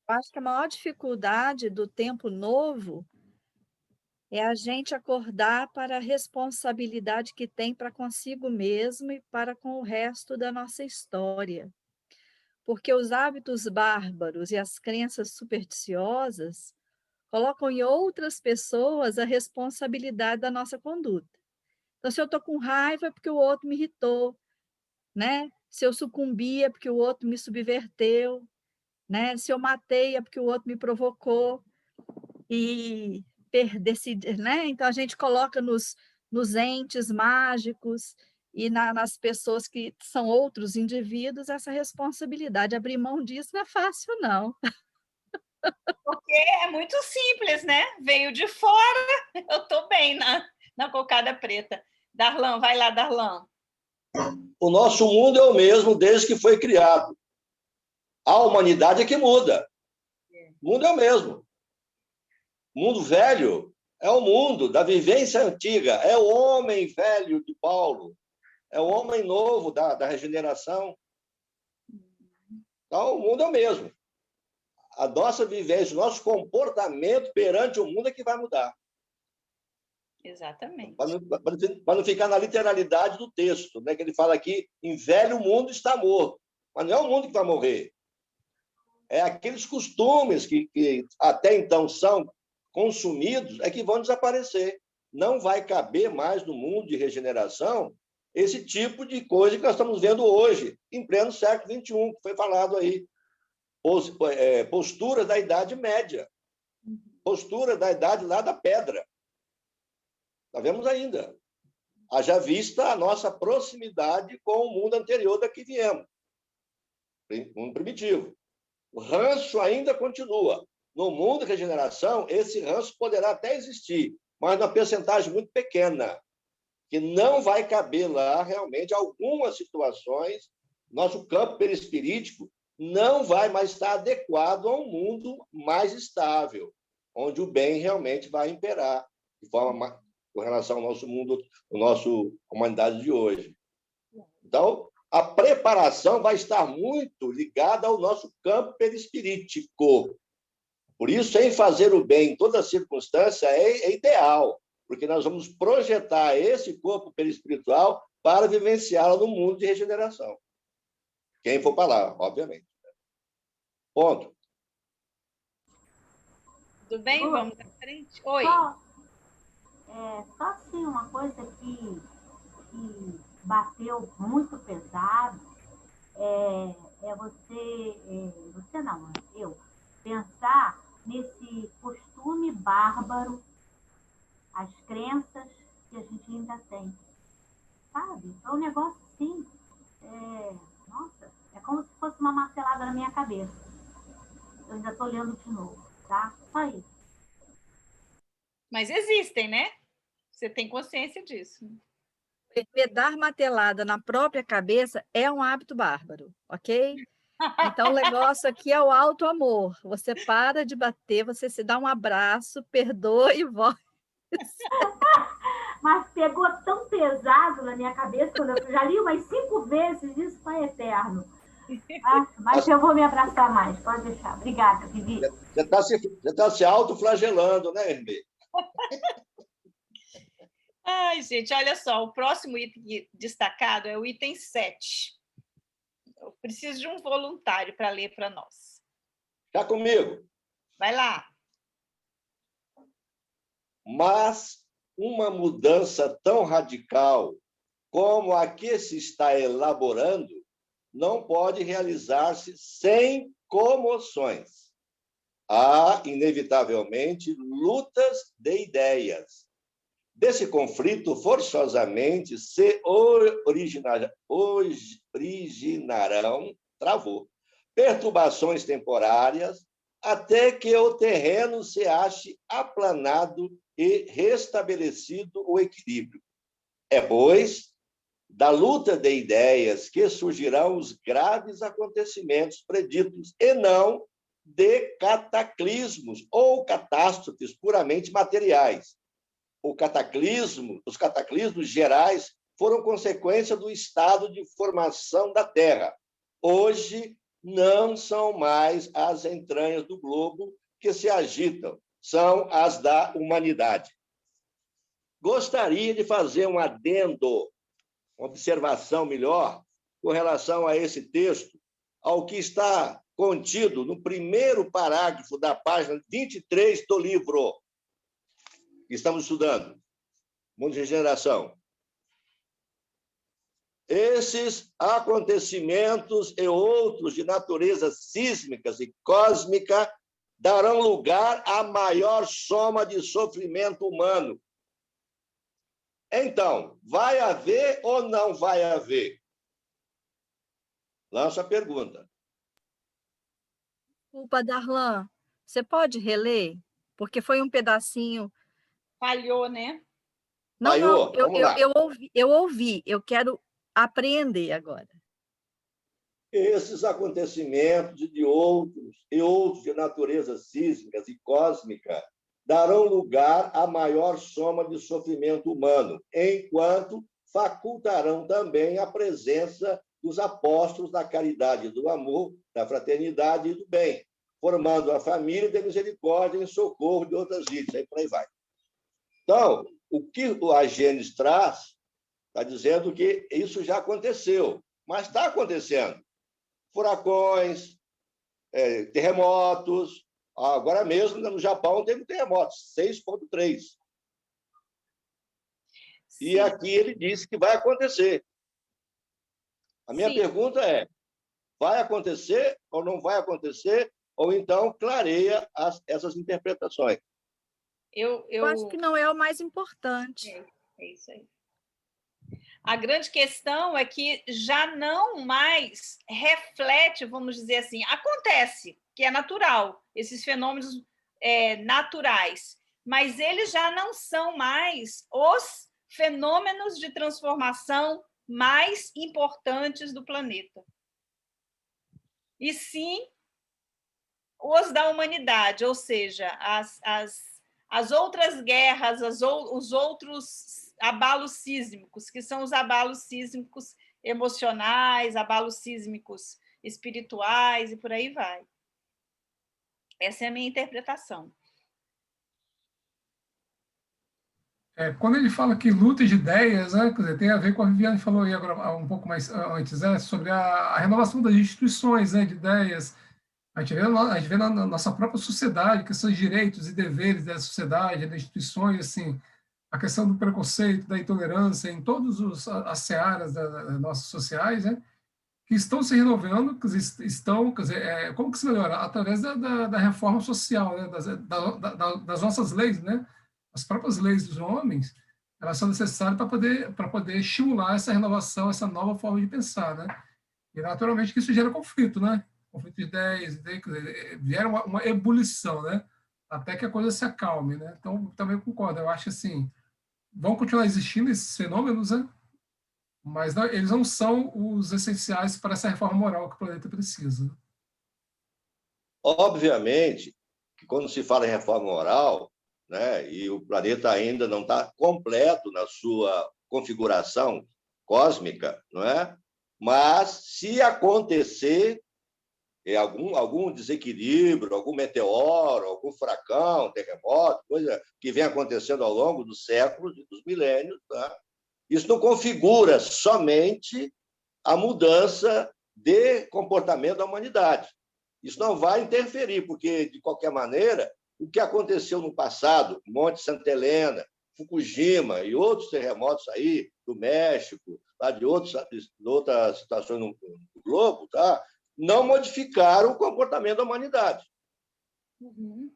Eu acho que a maior dificuldade do tempo novo é a gente acordar para a responsabilidade que tem para consigo mesmo e para com o resto da nossa história. Porque os hábitos bárbaros e as crenças supersticiosas colocam em outras pessoas a responsabilidade da nossa conduta. Então, se eu estou com raiva é porque o outro me irritou, né? Se eu sucumbi é porque o outro me subverteu, né? Se eu matei é porque o outro me provocou e decidir, né? Então a gente coloca nos entes mágicos e nas pessoas que são outros indivíduos essa responsabilidade. Abrir mão disso não é fácil, não. Porque é muito simples, né? Veio de fora, eu estou bem na cocada preta. Darlan, vai lá, Darlan. O nosso mundo é o mesmo desde que foi criado. A humanidade é que muda. O mundo é o mesmo. O mundo velho é o mundo da vivência antiga, é o homem velho de Paulo, é o homem novo da regeneração. Então, o mundo é o mesmo. A nossa vivência, o nosso comportamento perante o mundo é que vai mudar. Exatamente. Para não ficar na literalidade do texto, né? Que ele fala aqui, em velho mundo está morto. Mas não é o mundo que vai morrer. É aqueles costumes que até então são consumidos, é que vão desaparecer. Não vai caber mais no mundo de regeneração esse tipo de coisa que nós estamos vendo hoje, em pleno século XXI, que foi falado aí. Postura da Idade Média. Postura da Idade lá da Pedra. Nós vemos ainda. Haja vista a nossa proximidade com o mundo anterior da que viemos. Mundo primitivo. O ranço ainda continua. No mundo de regeneração, esse ranço poderá até existir, mas numa percentagem muito pequena, que não vai caber lá realmente algumas situações. Nosso campo perispirítico não vai mais estar adequado a um mundo mais estável, onde o bem realmente vai imperar, de forma com relação ao nosso mundo, à nossa humanidade de hoje. Então, a preparação vai estar muito ligada ao nosso campo perispirítico. Por isso, em fazer o bem em toda circunstância é ideal, porque nós vamos projetar esse corpo perispiritual para vivenciá-lo no mundo de regeneração. Quem for para lá, obviamente. Ponto. Tudo bem? Vamos à frente? Oi. Só assim, uma coisa que bateu muito pesado eu pensar nesse costume bárbaro, as crenças que a gente ainda tem, sabe? É um negócio assim, nossa, é como se fosse uma martelada na minha cabeça. Eu ainda estou lendo de novo, tá? Só isso. Mas existem, né? Você tem consciência disso. Dar martelada na própria cabeça é um hábito bárbaro, ok? Então, o negócio aqui é o alto amor. Você para de bater, você se dá um abraço, perdoa e volta. Mas pegou tão pesado na minha cabeça, quando eu já li umas 5 vezes, isso foi eterno. Mas eu vou me abraçar mais, pode deixar. Obrigada, Vivi. Você está se autoflagelando, né, Hermê? Ai, gente, olha só, o próximo item destacado é o item 7. Eu preciso de um voluntário para ler para nós. Está comigo. Vai lá. Mas uma mudança tão radical como a que se está elaborando não pode realizar-se sem comoções. Há, inevitavelmente, lutas de ideias. Desse conflito, forçosamente, se originarão, perturbações temporárias, até que o terreno se ache aplanado e restabelecido o equilíbrio. É, pois, da luta de ideias que surgirão os graves acontecimentos preditos, e não de cataclismos ou catástrofes puramente materiais. Os cataclismos gerais foram consequência do estado de formação da Terra. Hoje, não são mais as entranhas do globo que se agitam, são as da humanidade. Gostaria de fazer um adendo, uma observação melhor, com relação a esse texto, ao que está contido no primeiro parágrafo da página 23 do livro que estamos estudando, Mundo de Regeneração. esses acontecimentos e outros de natureza sísmica e cósmica darão lugar à maior soma de sofrimento humano. Então, vai haver ou não vai haver? Lanço a pergunta. Desculpa, Darlan, você pode reler? Porque foi um pedacinho. Falhou, né? Não, Falhou? não, Vamos lá. eu ouvi, eu quero apreender agora. Esses acontecimentos e outros de natureza sísmica e cósmica darão lugar à maior soma de sofrimento humano, enquanto facultarão também a presença dos apóstolos da caridade e do amor, da fraternidade e do bem, formando a família da misericórdia em socorro de outras vidas, aí por aí vai. Então, o que a Gênesis traz está dizendo que isso já aconteceu, mas está acontecendo. Furacões, terremotos. Agora mesmo, no Japão, teve terremotos, 6,3. E aqui ele disse que vai acontecer. A minha pergunta é, vai acontecer ou não vai acontecer? Ou então clareia essas interpretações? Eu acho que não é o mais importante. É isso aí. A grande questão é que já não mais reflete, vamos dizer assim, acontece, que é natural, esses fenômenos naturais, mas eles já não são mais os fenômenos de transformação mais importantes do planeta. E sim os da humanidade, ou seja, as outras guerras, os outros abalos sísmicos, que são os abalos sísmicos emocionais, abalos sísmicos espirituais e por aí vai. Essa é a minha interpretação. Quando ele fala que luta de ideias, né, quer dizer, tem a ver com a Viviane falou aí agora, um pouco mais antes, né, sobre a renovação das instituições, né, de ideias. A gente vê na nossa própria sociedade, questões de direitos e deveres da sociedade, das instituições, assim, a questão do preconceito, da intolerância, em todas as searas das nossas sociais, né, que estão se renovando, quer dizer, como que se melhora? Através da reforma social, né, das nossas leis, né, as próprias leis dos homens, elas são necessárias para poder estimular essa renovação, essa nova forma de pensar, né, e naturalmente que isso gera conflito, né, conflito de ideias, vier uma ebulição, né, até que a coisa se acalme, né, então também concordo, eu acho assim, vão continuar existindo esses fenômenos, né, mas eles não são os essenciais para essa reforma moral que o planeta precisa. Obviamente que quando se fala em reforma moral, né, e o planeta ainda não está completo na sua configuração cósmica, não é? Mas se acontecer algum desequilíbrio, algum meteoro, algum furacão, terremoto, coisa que vem acontecendo ao longo dos séculos e dos milênios, tá? Isso não configura somente a mudança de comportamento da humanidade. Isso não vai interferir, porque, de qualquer maneira, o que aconteceu no passado, Monte Santa Helena, Fukushima e outros terremotos aí do México, lá de outras situações no globo, tá? Não modificaram o comportamento da humanidade.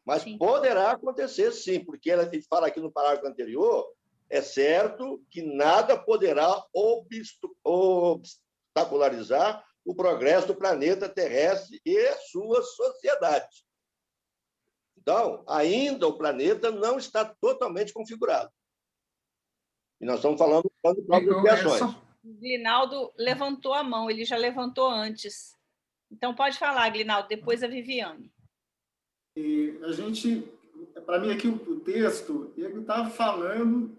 Mas sim, poderá acontecer, sim, porque a gente fala aqui no parágrafo anterior, é certo que nada poderá obstacularizar o progresso do planeta terrestre e a sua sociedade. Então, ainda o planeta não está totalmente configurado. E nós estamos falando de próprias criações. Glinaldo levantou a mão, ele já levantou antes. Então, pode falar, Glinaldo, depois a Viviane. E a gente, para mim aqui o texto, ele está falando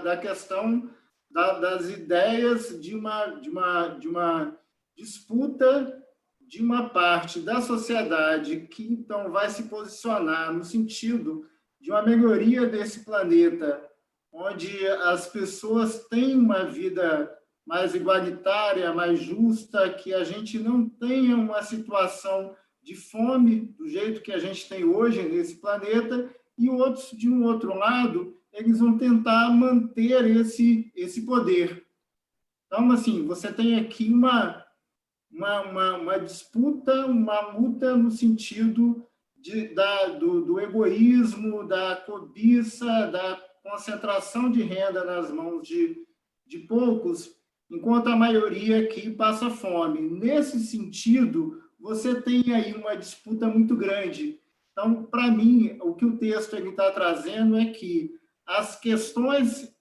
da questão das ideias de uma disputa de uma parte da sociedade que, então, vai se posicionar no sentido de uma melhoria desse planeta, onde as pessoas têm uma vida mais igualitária, mais justa, que a gente não tenha uma situação de fome do jeito que a gente tem hoje nesse planeta, e outros, de um outro lado, eles vão tentar manter esse poder. Então, assim, você tem aqui uma disputa, uma luta no sentido do egoísmo, da cobiça, da concentração de renda nas mãos de poucos, enquanto a maioria aqui passa fome. Nesse sentido, você tem aí uma disputa muito grande. Então, para mim, o que o texto está trazendo é que as questões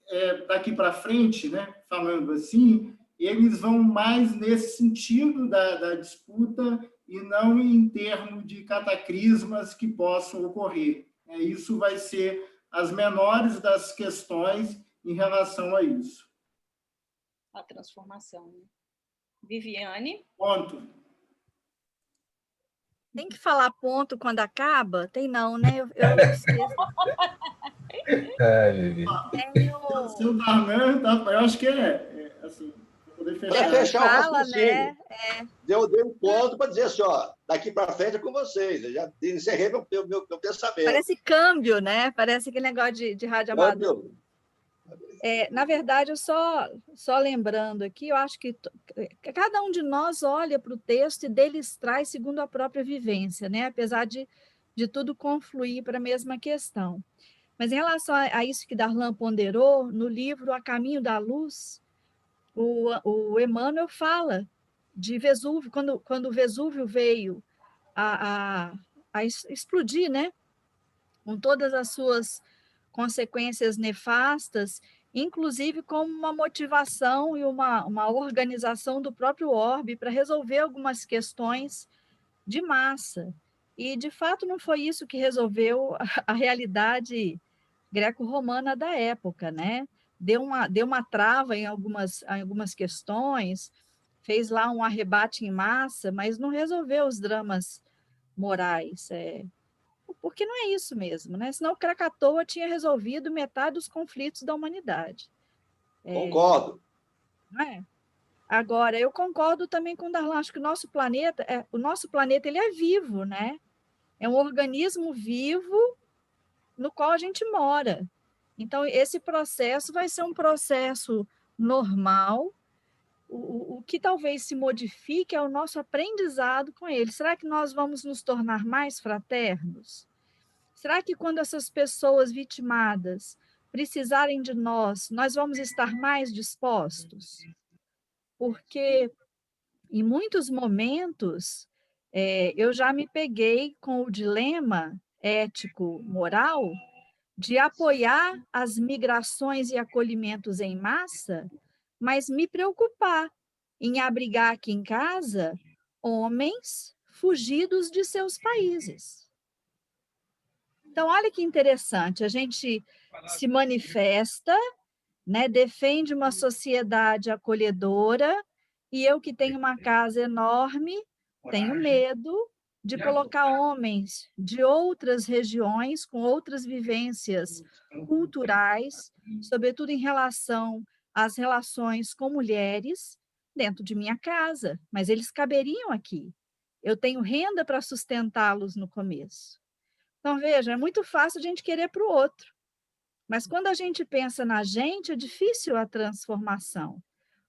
daqui para frente, né, falando assim, eles vão mais nesse sentido da disputa e não em termos de cataclismas que possam ocorrer. Isso vai ser as menores das questões em relação a isso. A transformação. Viviane? Ponto. Tem que falar ponto quando acaba? Tem não, né? Eu esqueço. Seu Darlan, eu acho que assim, para fechar o raciocínio, né? Deu um ponto para dizer assim, ó, daqui para frente é com vocês. Eu já encerrei meu pensamento. Parece câmbio, né? Parece aquele negócio de rádio amador. Na verdade, eu só lembrando aqui, eu acho que cada um de nós olha para o texto e dele extrai segundo a própria vivência, né? Apesar de tudo confluir para a mesma questão. Mas em relação a isso que Darlan ponderou, no livro A Caminho da Luz, o Emmanuel fala de Vesúvio, quando o Vesúvio veio a explodir, né? Com todas as suas consequências nefastas, inclusive como uma motivação e uma organização do próprio orbe para resolver algumas questões de massa. E, de fato, não foi isso que resolveu a realidade greco-romana da época, né? Deu uma trava em algumas questões, fez lá um arrebate em massa, mas não resolveu os dramas morais. Porque não é isso mesmo, né? Senão o Krakatoa tinha resolvido metade dos conflitos da humanidade. Concordo. Não é? Agora, eu concordo também com o Darlan, acho que o nosso planeta ele é vivo, né? É um organismo vivo no qual a gente mora. Então, esse processo vai ser um processo normal. O que talvez se modifique é o nosso aprendizado com ele. Será que nós vamos nos tornar mais fraternos? Será que quando essas pessoas vitimadas precisarem de nós vamos estar mais dispostos? Porque, em muitos momentos, eu já me peguei com o dilema ético-moral de apoiar as migrações e acolhimentos em massa, mas me preocupar em abrigar aqui em casa homens fugidos de seus países. Então, olha que interessante, a gente se manifesta, né, defende uma sociedade acolhedora, e eu que tenho uma casa enorme, tenho medo de colocar homens de outras regiões, com outras vivências culturais, sobretudo em relação às relações com mulheres, dentro de minha casa, mas eles caberiam aqui. Eu tenho renda para sustentá-los no começo. Então, veja, é muito fácil a gente querer para o outro, mas quando a gente pensa na gente, é difícil a transformação,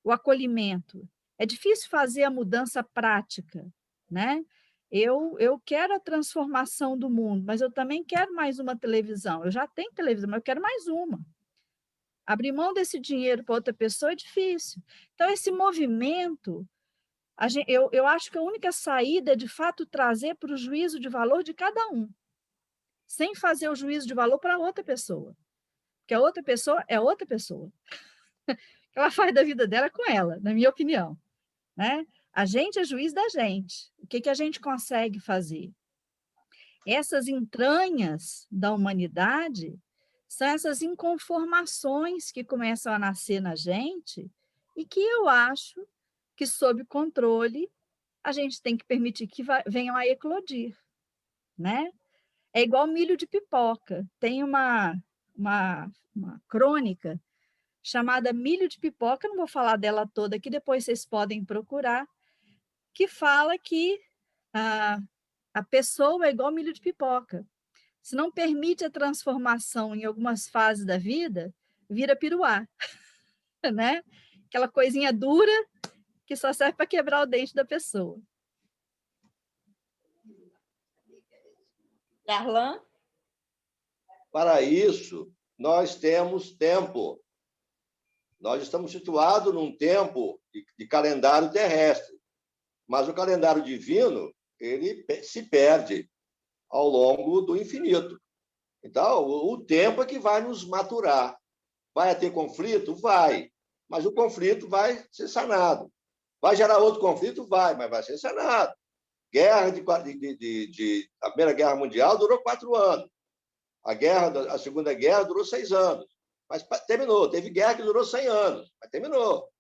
o acolhimento, é difícil fazer a mudança prática, né? Eu quero a transformação do mundo, mas eu também quero mais uma televisão. Eu já tenho televisão, mas eu quero mais uma. Abrir mão desse dinheiro para outra pessoa é difícil. Então, esse movimento, eu acho que a única saída é, de fato, trazer para o juízo de valor de cada um, sem fazer o juízo de valor para outra pessoa. Porque a outra pessoa é outra pessoa. Ela faz da vida dela com ela, na minha opinião, né? A gente é juiz da gente. O que a gente consegue fazer? Essas entranhas da humanidade são essas inconformações que começam a nascer na gente e que eu acho que, sob controle, a gente tem que permitir que venham a eclodir, né? É igual milho de pipoca. Tem uma crônica chamada Milho de Pipoca, não vou falar dela toda aqui, depois vocês podem procurar, que fala que a pessoa é igual milho de pipoca. Se não permite a transformação em algumas fases da vida, vira piruá, né? aquela coisinha dura que só serve para quebrar o dente da pessoa. Darlan? Para isso, nós temos tempo. Nós estamos situados num tempo de calendário terrestre, mas o calendário divino, ele se perde ao longo do infinito. Então, o tempo é que vai nos maturar. Vai ter conflito? Vai, mas o conflito vai ser sanado. Vai gerar outro conflito? Vai, mas vai ser sanado. A Primeira Guerra Mundial durou 4 anos. A Segunda Guerra durou 6 anos. Mas terminou. Teve guerra que durou 100 anos, mas terminou.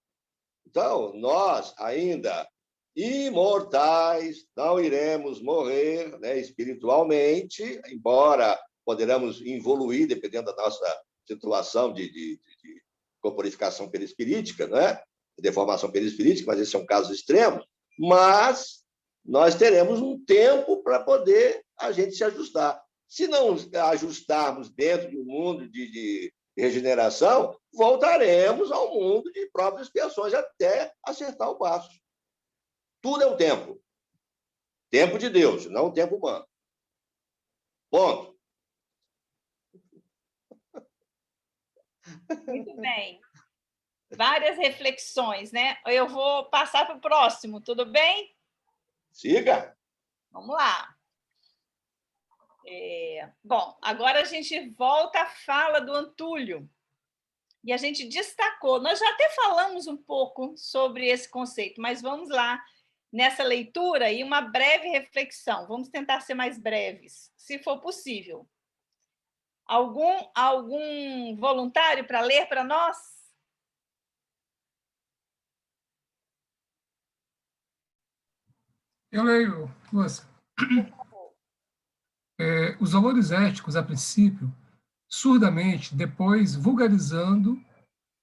Então, nós ainda, imortais, não iremos morrer, né, espiritualmente, embora poderemos evoluir, dependendo da nossa situação de corporificação perispirítica, né? Deformação perispirítica, mas esses são casos extremos. Mas nós teremos um tempo para poder a gente se ajustar. Se não ajustarmos dentro de um mundo de regeneração, voltaremos ao mundo de próprias expiações até acertar o passo. Tudo é um tempo. Tempo de Deus, não um tempo humano. Ponto. Muito bem. Várias reflexões, né? Eu vou passar para o próximo, tudo bem? Siga. Vamos lá. Bom, agora a gente volta à fala do Antúlio. E a gente destacou, nós já até falamos um pouco sobre esse conceito, mas vamos lá nessa leitura e uma breve reflexão. Vamos tentar ser mais breves, se for possível. Algum voluntário para ler para nós? Eu leio, Lúcia. Os valores éticos, a princípio, surdamente, depois vulgarizando,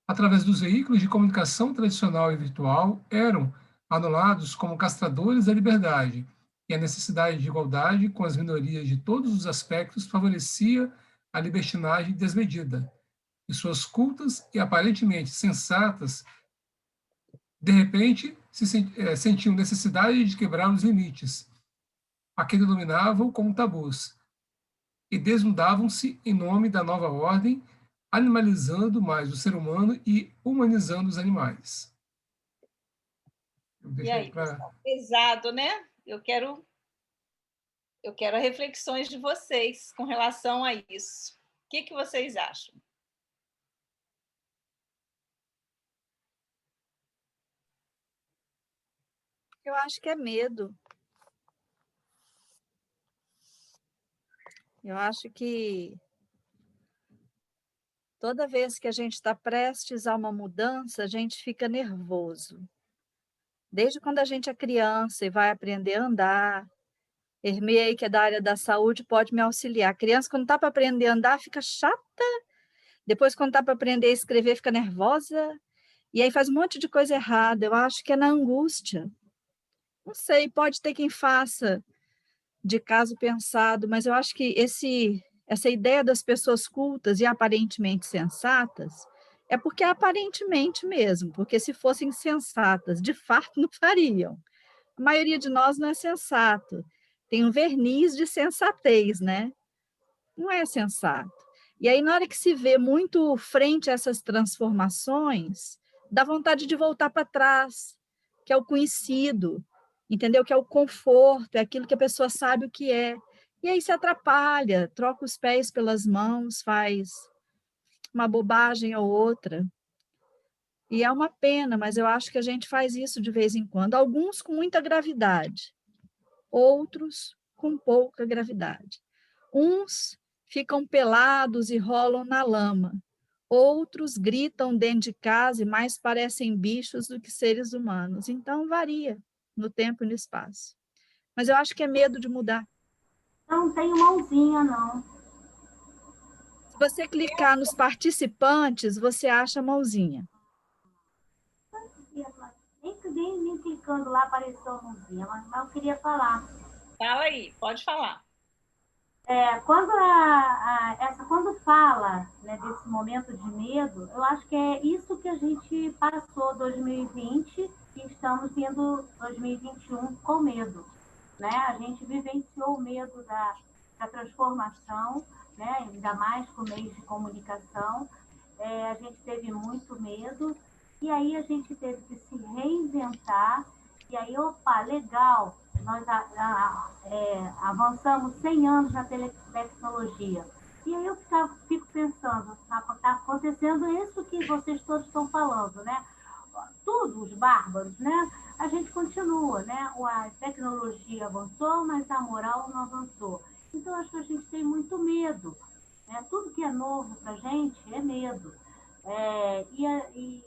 através dos veículos de comunicação tradicional e virtual, eram anulados como castradores da liberdade, e a necessidade de igualdade com as minorias de todos os aspectos favorecia a libertinagem desmedida, e suas cultas e aparentemente sensatas, de repente, sentiam necessidade de quebrar os limites, a que denominavam como tabus, e desnudavam-se em nome da nova ordem, animalizando mais o ser humano e humanizando os animais. E aí, pessoal, pesado, né? Eu quero reflexões de vocês com relação a isso. O que vocês acham? Eu acho que é medo. Eu acho que toda vez que a gente está prestes a uma mudança, a gente fica nervoso. Desde quando a gente é criança e vai aprender a andar, Hermei, que é da área da saúde, pode me auxiliar. A criança, quando está para aprender a andar, fica chata. Depois, quando está para aprender a escrever, fica nervosa. E aí faz um monte de coisa errada. Eu acho que é na angústia. Não sei, pode ter quem faça de caso pensado, mas eu acho que essa ideia das pessoas cultas e aparentemente sensatas é porque aparentemente mesmo, porque se fossem sensatas, de fato não fariam. A maioria de nós não é sensato. Tem um verniz de sensatez, né? Não é sensato. E aí, na hora que se vê muito frente a essas transformações, dá vontade de voltar para trás, que é o conhecido, entendeu? Que é o conforto, é aquilo que a pessoa sabe o que é. E aí se atrapalha, troca os pés pelas mãos, faz uma bobagem ou outra. E é uma pena, mas eu acho que a gente faz isso de vez em quando. Alguns com muita gravidade, outros com pouca gravidade. Uns ficam pelados e rolam na lama. Outros gritam dentro de casa e mais parecem bichos do que seres humanos. Então, varia no tempo e no espaço. Mas eu acho que é medo de mudar. Não tenho mãozinha, não. Se você clicar nos participantes, você acha a mãozinha. Nem clicando lá apareceu a mãozinha, mas eu queria falar. Fala aí, pode falar. Quando fala, né, desse momento de medo, eu acho que é isso que a gente passou 2020 e estamos indo 2021 com medo, né? A gente vivenciou o medo da transformação, né? Ainda mais com meios de comunicação. A gente teve muito medo e aí a gente teve que se reinventar. E aí, opa, legal, nós avançamos 100 anos na tecnologia. E aí eu fico pensando, está acontecendo isso que vocês todos estão falando, né? Tudo, os bárbaros, né? A gente continua, né? A tecnologia avançou, mas a moral não avançou. Então, acho que a gente tem muito medo, né? Tudo que é novo para a gente é medo. E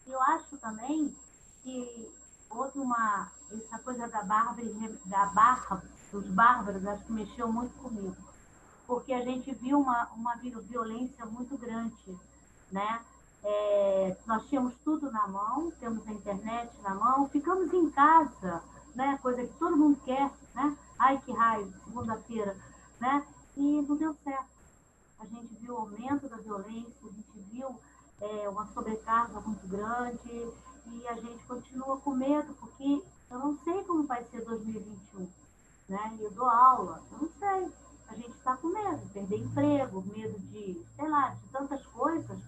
eu acho também que houve essa coisa da barra dos bárbaros, acho que mexeu muito comigo, porque a gente viu uma violência muito grande, né? Nós tínhamos tudo na mão, temos a internet na mão, ficamos em casa, né? Coisa que todo mundo quer, né? Ai, que raio, segunda-feira, né? E não deu certo. A gente viu o aumento da violência, a gente viu uma sobrecarga muito grande e a gente continua com medo, porque eu não sei como vai ser 2021, né? Eu dou aula, eu não sei. A gente está com medo de perder emprego, medo de, sei lá, de tantas coisas,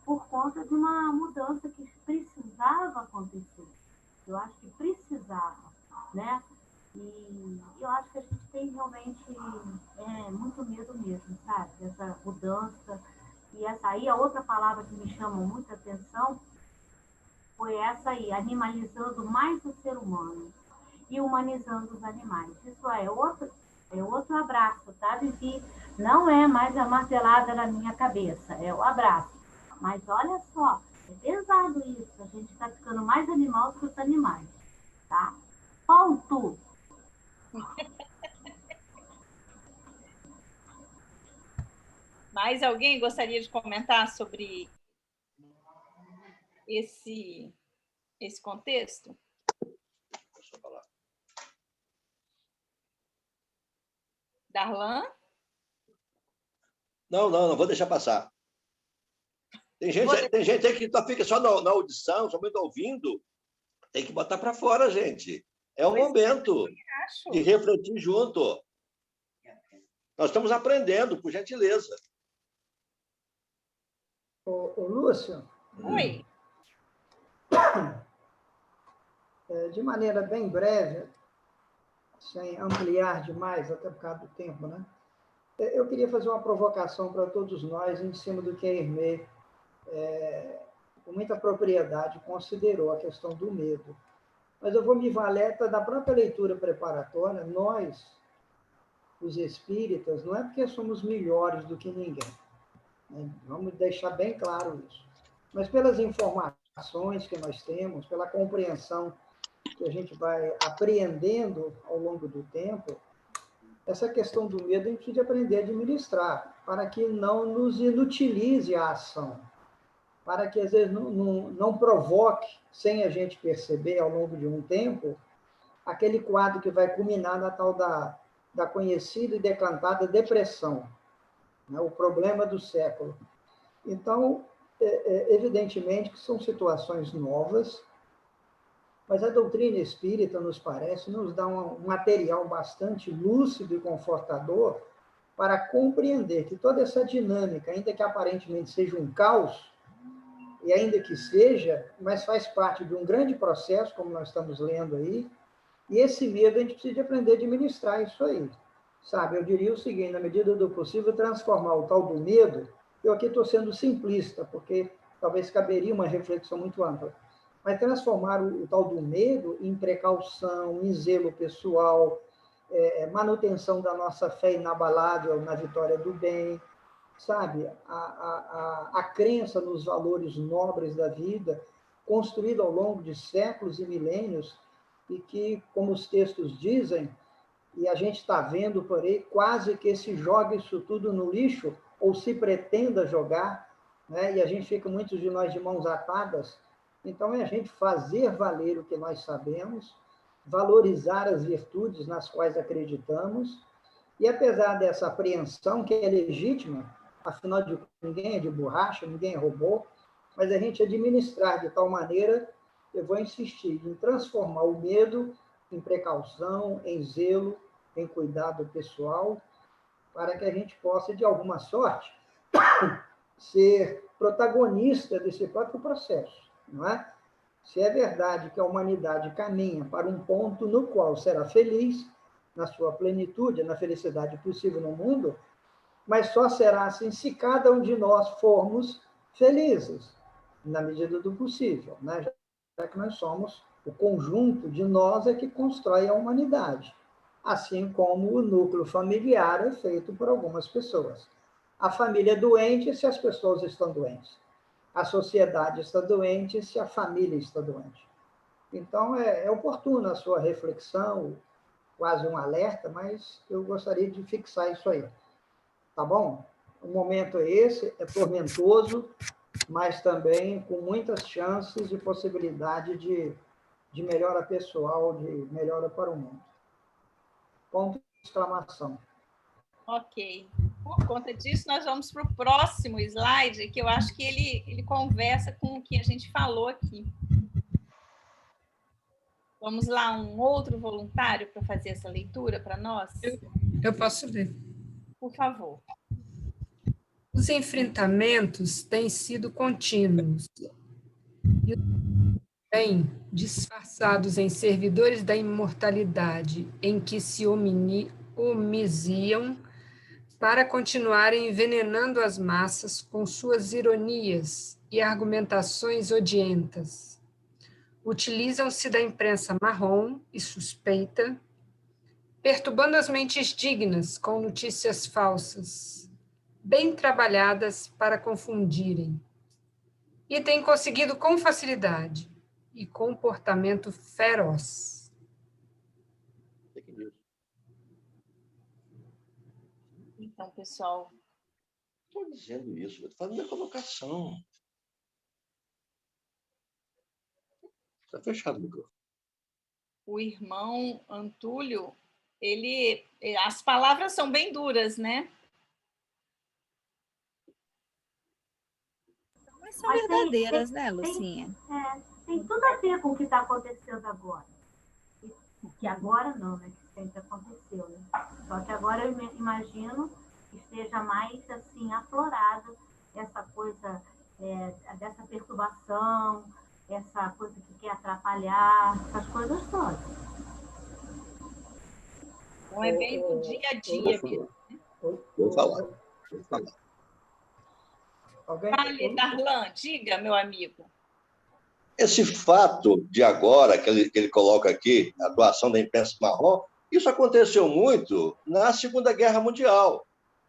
por conta de uma mudança que precisava acontecer. Eu acho que precisava, né? E eu acho que a gente tem realmente muito medo mesmo, sabe? Dessa mudança. E essa aí, a outra palavra que me chamou muita atenção foi essa aí, animalizando mais o ser humano e humanizando os animais. Isso é outro abraço, tá, Vivi? Não é mais a martelada na minha cabeça, é o abraço. Mas olha só, é pesado isso. A gente está ficando mais animal que os animais, tá? Ponto. Mais alguém gostaria de comentar sobre esse contexto? Deixa eu falar. Darlan? Não vou deixar passar. Tem gente aí que fica só na audição, somente ouvindo. Tem que botar para fora, gente. É o momento de refletir junto. Nós estamos aprendendo, por gentileza. Ô, Lúcio. Oi. De maneira bem breve, sem ampliar demais, até por causa do tempo, né? Eu queria fazer uma provocação para todos nós em cima do que a Irmê, com muita propriedade, considerou a questão do medo. Mas eu vou me valer da própria leitura preparatória. Nós, os espíritas, não é porque somos melhores do que ninguém, né? Vamos deixar bem claro isso. Mas pelas informações que nós temos, pela compreensão que a gente vai apreendendo ao longo do tempo, essa questão do medo a gente precisa aprender a administrar, para que não nos inutilize a ação, para que às vezes não provoque, sem a gente perceber ao longo de um tempo, aquele quadro que vai culminar na tal da conhecida e decantada depressão, né? O problema do século. Então, evidentemente que são situações novas, mas a doutrina espírita, nos parece, nos dá um material bastante lúcido e confortador para compreender que toda essa dinâmica, ainda que aparentemente seja um caos, e ainda que seja, mas faz parte de um grande processo, como nós estamos lendo aí, e esse medo a gente precisa aprender a administrar isso aí, sabe? Eu diria o seguinte, na medida do possível, transformar o tal do medo, eu aqui estou sendo simplista, porque talvez caberia uma reflexão muito ampla, mas transformar o tal do medo em precaução, em zelo pessoal, manutenção da nossa fé inabalável na vitória do bem, sabe? A crença nos valores nobres da vida, construída ao longo de séculos e milênios, e que, como os textos dizem, e a gente está vendo por aí, quase que se joga isso tudo no lixo, ou se pretenda jogar, né? E a gente fica, muitos de nós, de mãos atadas. Então, é a gente fazer valer o que nós sabemos, valorizar as virtudes nas quais acreditamos E apesar dessa apreensão, que é legítima, afinal de contas, ninguém é de borracha, ninguém é robô, mas a gente administrar de tal maneira, eu vou insistir em transformar o medo em precaução, em zelo, em cuidado pessoal, para que a gente possa, de alguma sorte, ser protagonista desse próprio processo, não é? Se é verdade que a humanidade caminha para um ponto no qual será feliz, na sua plenitude, na felicidade possível no mundo, mas só será assim se cada um de nós formos felizes, na medida do possível, né? Já que nós somos o conjunto de nós é que constrói a humanidade, assim como o núcleo familiar é feito por algumas pessoas. A família é doente se as pessoas estão doentes. A sociedade está doente se a família está doente. Então, é oportuna a sua reflexão, quase um alerta, mas eu gostaria de fixar isso aí. Tá bom? O momento é esse, é tormentoso, mas também com muitas chances e possibilidade de melhora pessoal, de melhora para o mundo. Ponto de exclamação. Ok. Por conta disso, nós vamos para o próximo slide, que eu acho que ele conversa com o que a gente falou aqui. Vamos lá, um outro voluntário para fazer essa leitura para nós? Eu posso ler. Por favor. Os enfrentamentos têm sido contínuos e bem disfarçados em servidores da imortalidade, em que se omisiam para continuarem envenenando as massas com suas ironias e argumentações odientas. Utilizam-se da imprensa marrom e suspeita, perturbando as mentes dignas com notícias falsas, bem trabalhadas para confundirem, e têm conseguido com facilidade e comportamento feroz. Então, pessoal... Estou dizendo isso, estou fazendo a colocação. Está fechado o microfone. O irmão Antúlio, as palavras são bem duras, né? Mas são verdadeiras, né, Lucinha? Tem tudo a ver com o que está acontecendo agora. Que agora não, né? Que sempre aconteceu, né? Só que agora eu imagino que esteja mais assim aflorado essa coisa dessa perturbação, essa coisa que quer atrapalhar, essas coisas todas. Então é bem do dia a dia mesmo. Vou falar. Fale, Darlan, diga, meu amigo. Esse fato de agora, que ele coloca aqui, a atuação da imprensa marrom, isso aconteceu muito na Segunda Guerra Mundial.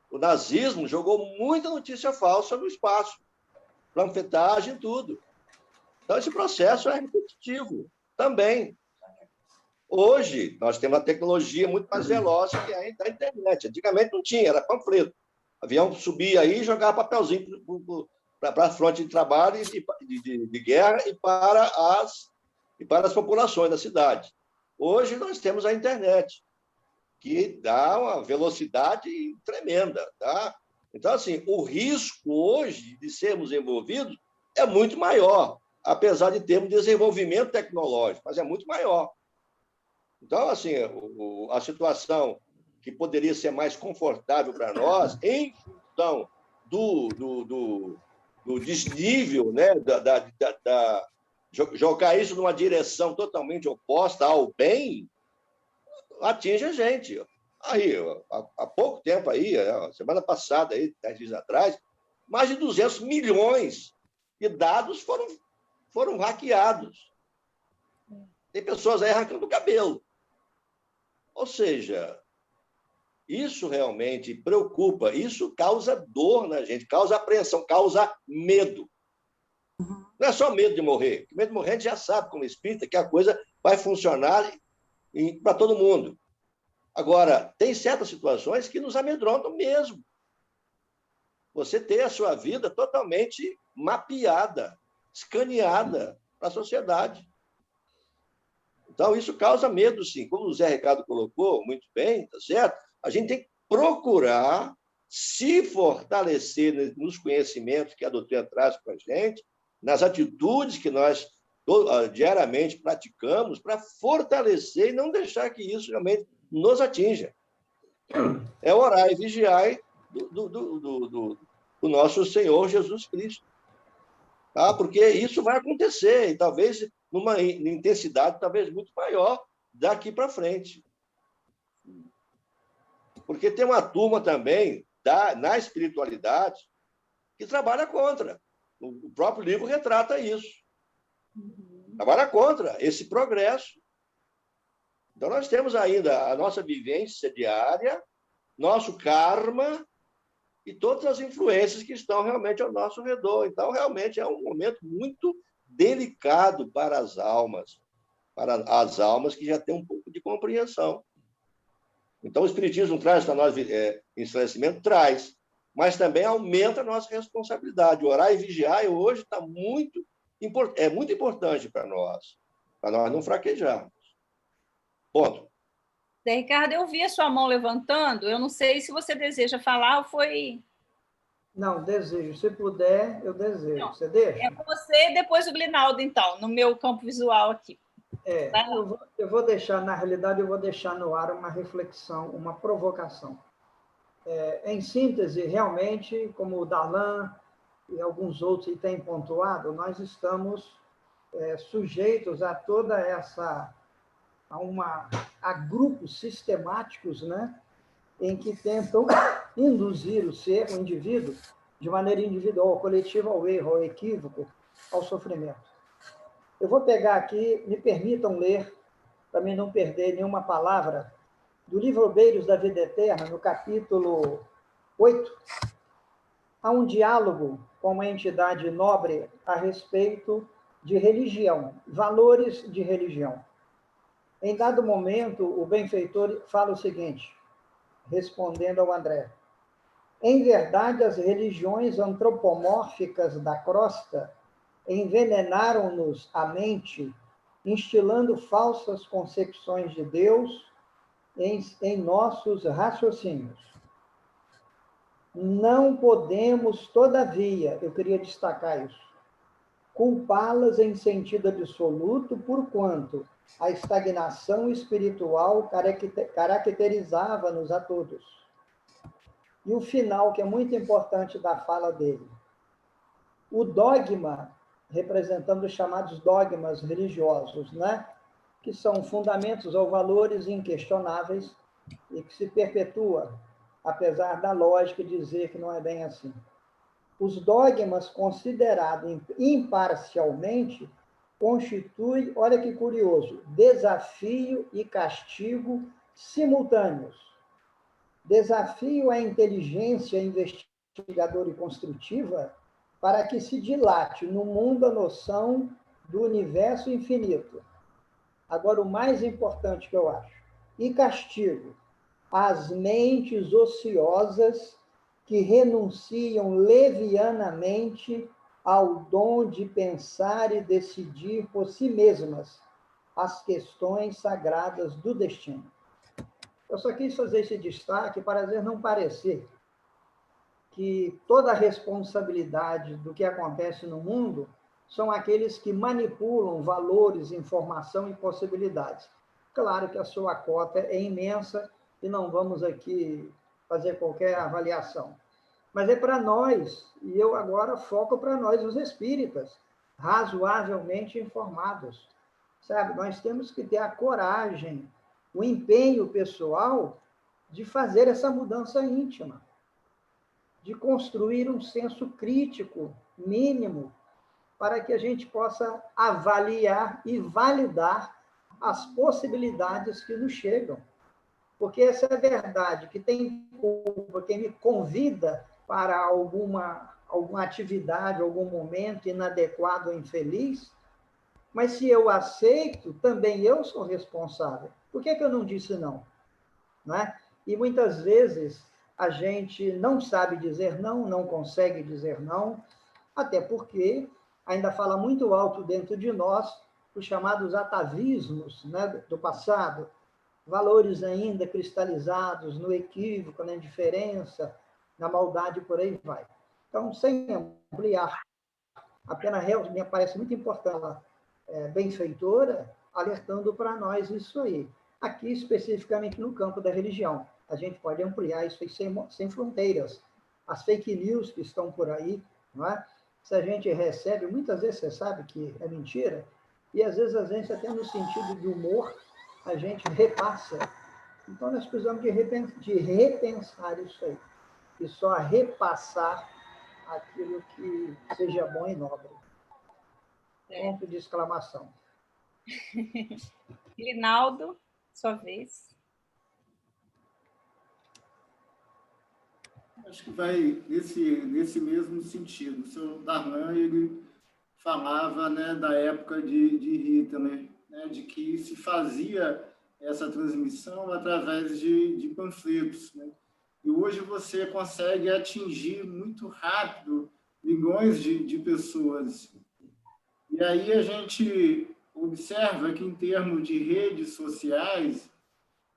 O nazismo jogou muita notícia falsa no espaço, panfletagem e tudo. Então, esse processo é repetitivo também. Hoje, nós temos uma tecnologia muito mais veloz que a da internet. Antigamente não tinha, era panfleto. O avião subia aí e jogava papelzinho para a fronte de trabalho de guerra e para as populações da cidade. Hoje, nós temos a internet, que dá uma velocidade tremenda. Tá? Então, assim, o risco hoje de sermos envolvidos é muito maior, apesar de termos desenvolvimento tecnológico, mas é muito maior. Então, assim, a situação que poderia ser mais confortável para nós, em função do desnível, né, jogar isso numa direção totalmente oposta ao bem, atinge a gente. Aí, há pouco tempo, aí, semana passada, aí, 10 dias atrás, mais de 200 milhões de dados foram hackeados. Tem pessoas aí arrancando o cabelo. Ou seja, isso realmente preocupa, isso causa dor na gente, causa apreensão, causa medo. Não é só medo de morrer. Medo de morrer a gente já sabe, como espírita, que a coisa vai funcionar para todo mundo. Agora, tem certas situações que nos amedrontam mesmo. Você ter a sua vida totalmente mapeada, escaneada para a sociedade. Então, isso causa medo, sim. Como o Zé Ricardo colocou muito bem, tá certo? A gente tem que procurar se fortalecer nos conhecimentos que a doutrina traz para a gente, nas atitudes que nós diariamente praticamos, para fortalecer e não deixar que isso realmente nos atinja. É orar e vigiar do nosso Senhor Jesus Cristo. Tá? Porque isso vai acontecer, e talvez numa intensidade talvez muito maior daqui para frente. Porque tem uma turma também na espiritualidade que trabalha contra. O próprio livro retrata isso. Trabalha contra esse progresso. Então, nós temos ainda a nossa vivência diária, nosso karma e todas as influências que estão realmente ao nosso redor. Então, realmente é um momento muito delicado para as almas que já têm um pouco de compreensão. Então, o Espiritismo traz para nós esclarecimento? Traz, mas também aumenta a nossa responsabilidade. Orar e vigiar hoje é muito importante para nós não fraquejarmos. Ponto. Zé Ricardo, eu vi a sua mão levantando, eu não sei se você deseja falar ou foi... Não, desejo. Se puder, eu desejo. Não, você deixa? É você e depois o Glinaldo, então, no meu campo visual aqui. Eu vou deixar, na realidade, eu vou deixar no ar uma reflexão, uma provocação. Em síntese, realmente, como o Darlan e alguns outros têm pontuado, nós estamos sujeitos a toda essa... a grupos sistemáticos, né, em que tentam induzir o ser, o indivíduo, de maneira individual, coletiva, ao erro, ao equívoco, ao sofrimento. Eu vou pegar aqui, me permitam ler, para mim não perder nenhuma palavra, do livro Obreiros da Vida Eterna, no capítulo 8, há um diálogo com uma entidade nobre a respeito de religião, valores de religião. Em dado momento, o benfeitor fala o seguinte, respondendo ao André: em verdade, as religiões antropomórficas da crosta envenenaram-nos a mente, instilando falsas concepções de Deus em nossos raciocínios. Não podemos, todavia, eu queria destacar isso, culpá-las em sentido absoluto, porquanto a estagnação espiritual caracterizava-nos a todos. E o final, que é muito importante da fala dele. O dogma, representando os chamados dogmas religiosos, né? Que são fundamentos ou valores inquestionáveis e que se perpetua, apesar da lógica dizer que não é bem assim. Os dogmas considerados imparcialmente constituem, olha que curioso, desafio e castigo simultâneos. Desafio à inteligência investigadora e construtiva para que se dilate no mundo a noção do universo infinito. Agora, o mais importante que eu acho, e castigo às mentes ociosas que renunciam levianamente ao dom de pensar e decidir por si mesmas as questões sagradas do destino. Eu só quis fazer esse destaque para não parecer que toda a responsabilidade do que acontece no mundo são aqueles que manipulam valores, informação e possibilidades. Claro que a sua cota é imensa e não vamos aqui fazer qualquer avaliação. Mas é para nós, e eu agora foco para nós, os espíritas, razoavelmente informados. Sabe, nós temos que ter a coragem, o empenho pessoal de fazer essa mudança íntima, de construir um senso crítico mínimo para que a gente possa avaliar e validar as possibilidades que nos chegam. Porque essa é a verdade, que tem culpa quem me convida para alguma atividade, algum momento inadequado ou infeliz, mas se eu aceito, também eu sou responsável. Por que eu não disse não? Não é? E muitas vezes a gente não sabe dizer não, não consegue dizer não, até porque ainda fala muito alto dentro de nós os chamados atavismos, né, do passado, valores ainda cristalizados no equívoco, na indiferença, na maldade, por aí vai. Então, sem ampliar, apenas me parece muito importante ela, benfeitora, alertando para nós isso aí. Aqui, especificamente no campo da religião, a gente pode ampliar isso aí sem fronteiras. As fake news que estão por aí, não é? Se a gente recebe, muitas vezes você sabe que é mentira, e às vezes a gente, até no sentido de humor, a gente repassa. Então, nós precisamos de repensar isso aí, e só repassar aquilo que seja bom e nobre. Ponto de exclamação. Linaldo, sua vez. Acho que vai nesse mesmo sentido. O senhor Darlan, ele falava, né, da época de Hitler, né, de que se fazia essa transmissão através de panfletos, né? E hoje você consegue atingir muito rápido milhões de pessoas. E aí a gente observa que, em termos de redes sociais,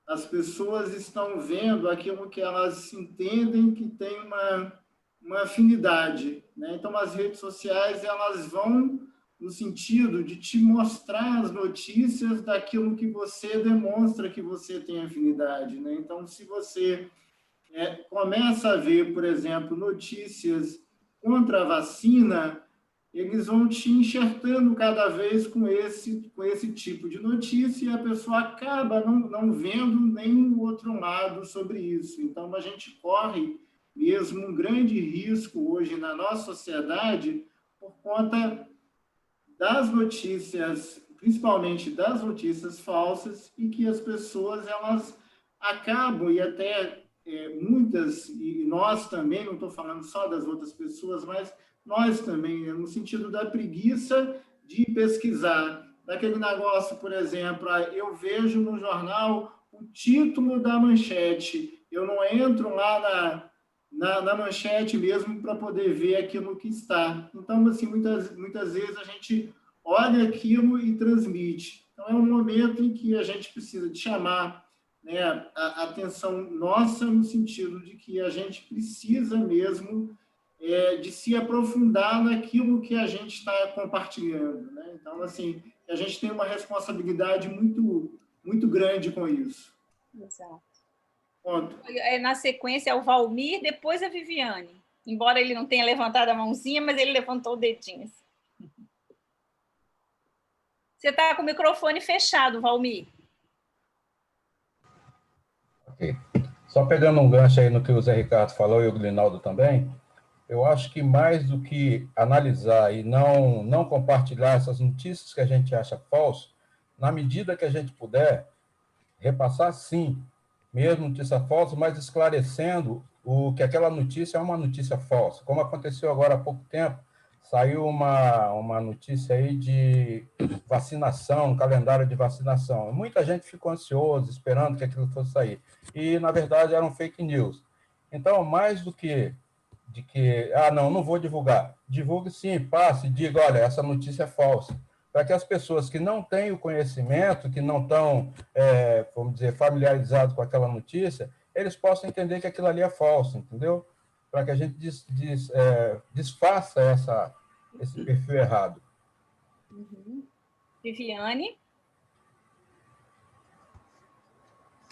as pessoas estão vendo aquilo que elas entendem que tem uma afinidade, né? Então, as redes sociais, elas vão no sentido de te mostrar as notícias daquilo que você demonstra que você tem afinidade, né? Então, se você começa a ver, por exemplo, notícias contra a vacina, eles vão te enxertando cada vez com esse tipo de notícia, e a pessoa acaba não vendo nenhum outro lado sobre isso. Então, a gente corre mesmo um grande risco hoje na nossa sociedade por conta das notícias, principalmente das notícias falsas, e que as pessoas elas acabam, e até muitas, e nós também, não estou falando só das outras pessoas, mas nós também, no sentido da preguiça de pesquisar, daquele negócio, por exemplo, eu vejo no jornal o título da manchete, eu não entro lá na manchete mesmo para poder ver aquilo que está. Então, assim, muitas vezes a gente olha aquilo e transmite. Então, é um momento em que a gente precisa de chamar, né, a atenção nossa, no sentido de que a gente precisa mesmo de se aprofundar naquilo que a gente está compartilhando, né? Então, assim, a gente tem uma responsabilidade muito, muito grande com isso. Exato. Ponto. Na sequência, é o Valmir, depois a Viviane. Embora ele não tenha levantado a mãozinha, mas ele levantou o dedinho. Você está com o microfone fechado, Valmir. Ok. Só pegando um gancho aí no que o Zé Ricardo falou e o Glinaldo também, eu acho que mais do que analisar e não compartilhar essas notícias que a gente acha falso, na medida que a gente puder, repassar sim, mesmo notícia falsa, mas esclarecendo o que aquela notícia é uma notícia falsa. Como aconteceu agora há pouco tempo, saiu uma notícia aí de vacinação, um calendário de vacinação. Muita gente ficou ansiosa, esperando que aquilo fosse sair. E, na verdade, eram fake news. Então, mais do que não vou divulgar. Divulgue sim, passe, diga, olha, essa notícia é falsa. Para que as pessoas que não têm o conhecimento, que não estão, vamos dizer, familiarizados com aquela notícia, eles possam entender que aquilo ali é falso, entendeu? Para que a gente desfaça esse perfil errado. Uhum. Viviane?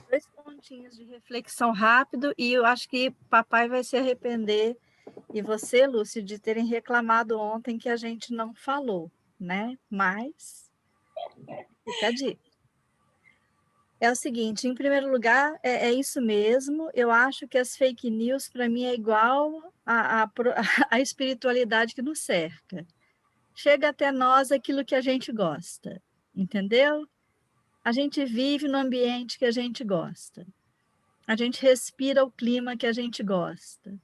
2 pontinhos de reflexão rápido, e eu acho que papai vai se arrepender, e você, Lúcia, de terem reclamado ontem que a gente não falou, né? Mas fica a dica. É o seguinte, em primeiro lugar, é isso mesmo, eu acho que as fake news, para mim, é igual a espiritualidade que nos cerca. Chega até nós aquilo que a gente gosta, entendeu? A gente vive no ambiente que a gente gosta. A gente respira o clima que a gente gosta.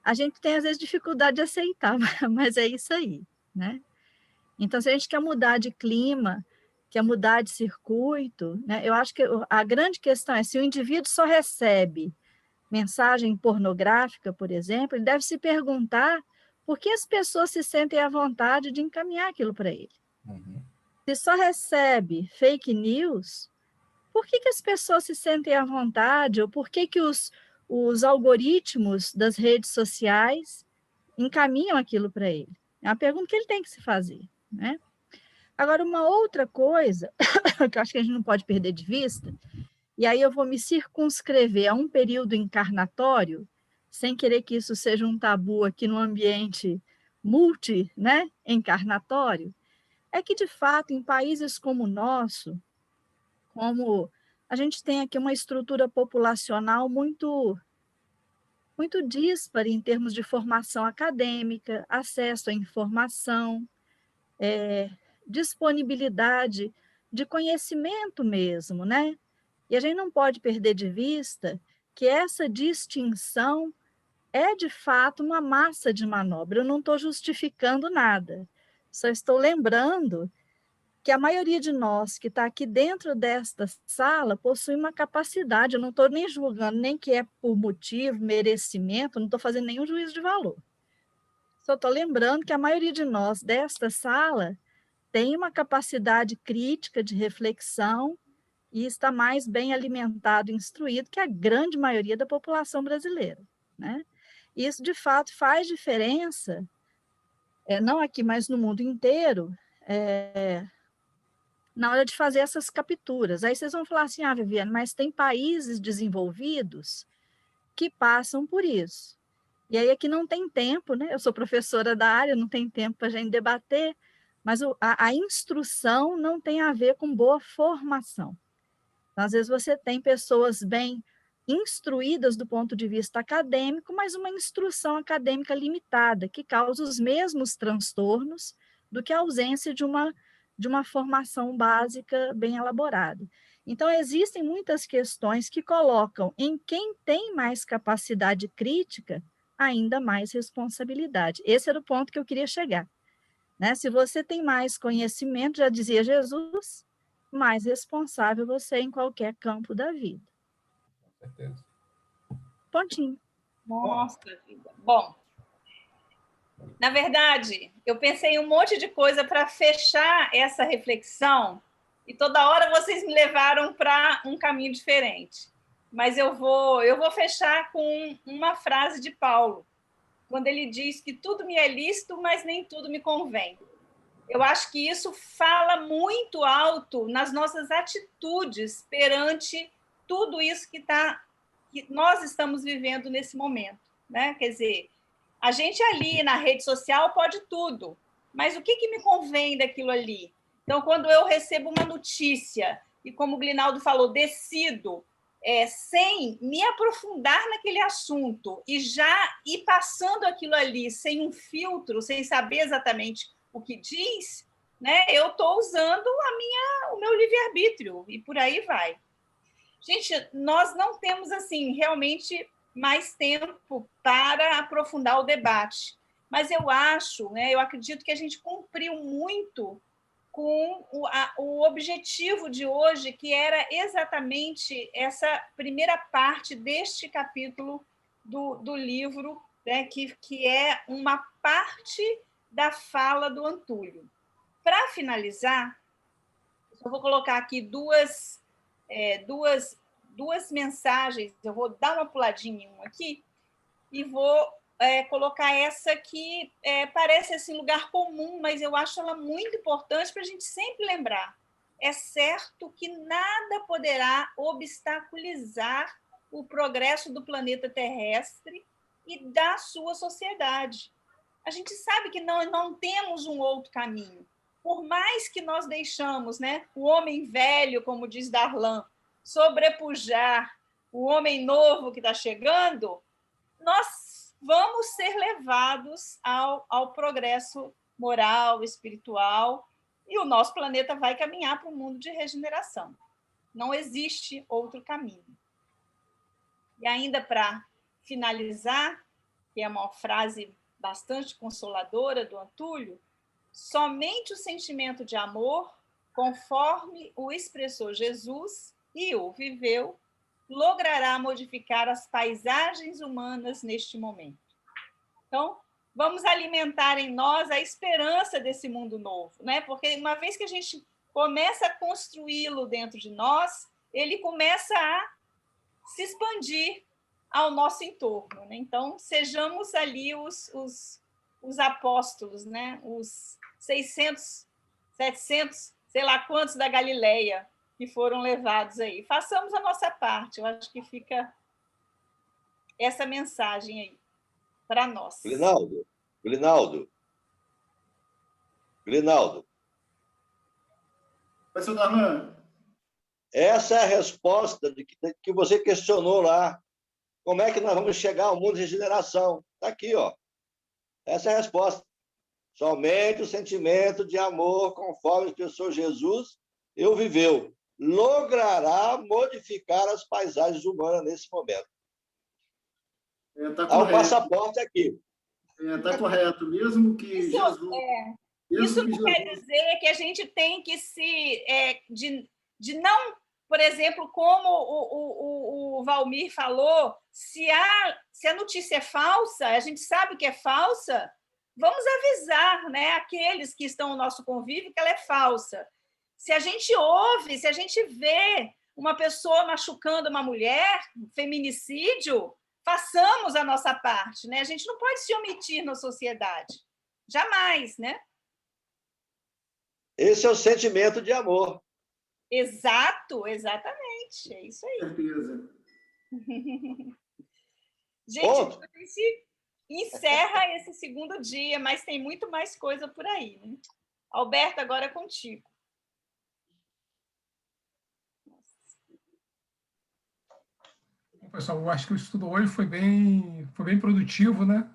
A gente tem, às vezes, dificuldade de aceitar, mas é isso aí, né? Então, se a gente quer mudar de clima, quer mudar de circuito, né? Eu acho que a grande questão é, se o indivíduo só recebe mensagem pornográfica, por exemplo, ele deve se perguntar por que as pessoas se sentem à vontade de encaminhar aquilo para ele. Uhum. Se só recebe fake news, por que as pessoas se sentem à vontade, ou por que os algoritmos das redes sociais encaminham aquilo para ele? É uma pergunta que ele tem que se fazer, né? Agora, uma outra coisa que eu acho que a gente não pode perder de vista, e aí eu vou me circunscrever a um período encarnatório, sem querer que isso seja um tabu aqui no ambiente né, encarnatório, é que, de fato, em países como o nosso, como a gente tem aqui uma estrutura populacional muito díspare em termos de formação acadêmica, acesso à informação, disponibilidade de conhecimento mesmo, né? E a gente não pode perder de vista que essa distinção é, de fato, uma massa de manobra. Eu não estou justificando nada, só estou lembrando que a maioria de nós que está aqui dentro desta sala possui uma capacidade, eu não estou nem julgando, nem que é por motivo, merecimento, não estou fazendo nenhum juízo de valor. Só estou lembrando que a maioria de nós desta sala tem uma capacidade crítica de reflexão e está mais bem alimentado e instruído que a grande maioria da população brasileira, né? Isso, de fato, faz diferença, não aqui, mas no mundo inteiro, na hora de fazer essas capturas. Aí vocês vão falar assim, Viviane, mas tem países desenvolvidos que passam por isso. E aí aqui não tem tempo, né? Eu sou professora da área, não tem tempo para a gente debater, mas a instrução não tem a ver com boa formação. Então, às vezes você tem pessoas bem instruídas do ponto de vista acadêmico, mas uma instrução acadêmica limitada, que causa os mesmos transtornos do que a ausência de uma formação básica bem elaborada. Então, existem muitas questões que colocam em quem tem mais capacidade crítica ainda mais responsabilidade. Esse era o ponto que eu queria chegar, né? Se você tem mais conhecimento, já dizia Jesus, mais responsável você é em qualquer campo da vida. Com certeza. Pontinho. Nossa vida. Bom, na verdade, eu pensei em um monte de coisa para fechar essa reflexão e toda hora vocês me levaram para um caminho diferente. Mas eu vou fechar com uma frase de Paulo, quando ele diz que tudo me é lícito, mas nem tudo me convém. Eu acho que isso fala muito alto nas nossas atitudes perante tudo isso que nós estamos vivendo nesse momento, né? Quer dizer, a gente ali na rede social pode tudo, mas o que me convém daquilo ali? Então, quando eu recebo uma notícia e, como o Glinaldo falou, decido sem me aprofundar naquele assunto e já ir passando aquilo ali sem um filtro, sem saber exatamente o que diz, né? Eu estou usando o meu livre-arbítrio e por aí vai. Gente, nós não temos assim realmente mais tempo para aprofundar o debate, mas eu acho, né? Eu acredito que a gente cumpriu muito com o objetivo de hoje, que era exatamente essa primeira parte deste capítulo do livro, né? que é uma parte da fala do Antúlio. Para finalizar, eu vou colocar aqui duas mensagens, eu vou dar uma puladinha em um aqui e vou colocar essa que parece assim, lugar comum, mas eu acho ela muito importante para a gente sempre lembrar. É certo que nada poderá obstaculizar o progresso do planeta terrestre e da sua sociedade. A gente sabe que não temos um outro caminho. Por mais que nós deixamos, né, o homem velho, como diz Darlan, sobrepujar o homem novo que está chegando, nós vamos ser levados ao progresso moral, espiritual, e o nosso planeta vai caminhar para um mundo de regeneração. Não existe outro caminho. E ainda para finalizar, que é uma frase bastante consoladora do Antúlio, somente o sentimento de amor, conforme o expressou Jesus e o viveu, logrará modificar as paisagens humanas neste momento. Então, vamos alimentar em nós a esperança desse mundo novo, né? Porque uma vez que a gente começa a construí-lo dentro de nós, ele começa a se expandir ao nosso entorno, né? Então, sejamos ali os apóstolos, né? Os 600, 700, sei lá quantos da Galileia que foram levados aí. Façamos a nossa parte, eu acho que fica essa mensagem aí para nós. Glinaldo. Professor Darlan. Essa é a resposta que você questionou lá. Como é que nós vamos chegar ao mundo de regeneração? Está aqui, ó. Essa é a resposta. Somente o sentimento de amor, conforme o Senhor Jesus o viveu, logrará modificar as paisagens humanas nesse momento. Há um passaporte aqui. Está correto. Mesmo que Isso não quer dizer que a gente tem que de não, por exemplo, como o Valmir falou, se a notícia é falsa, a gente sabe que é falsa, vamos avisar, né, aqueles que estão no nosso convívio que ela é falsa. Se a gente ouve, se a gente vê uma pessoa machucando uma mulher, feminicídio, façamos a nossa parte, né? A gente não pode se omitir na sociedade. Jamais, né? Esse é o sentimento de amor. Exato, exatamente. É isso aí. Certeza. Gente, a gente encerra esse segundo dia, mas tem muito mais coisa por aí, né? Alberto, agora é contigo. Pessoal, eu acho que o estudo hoje foi bem produtivo, né?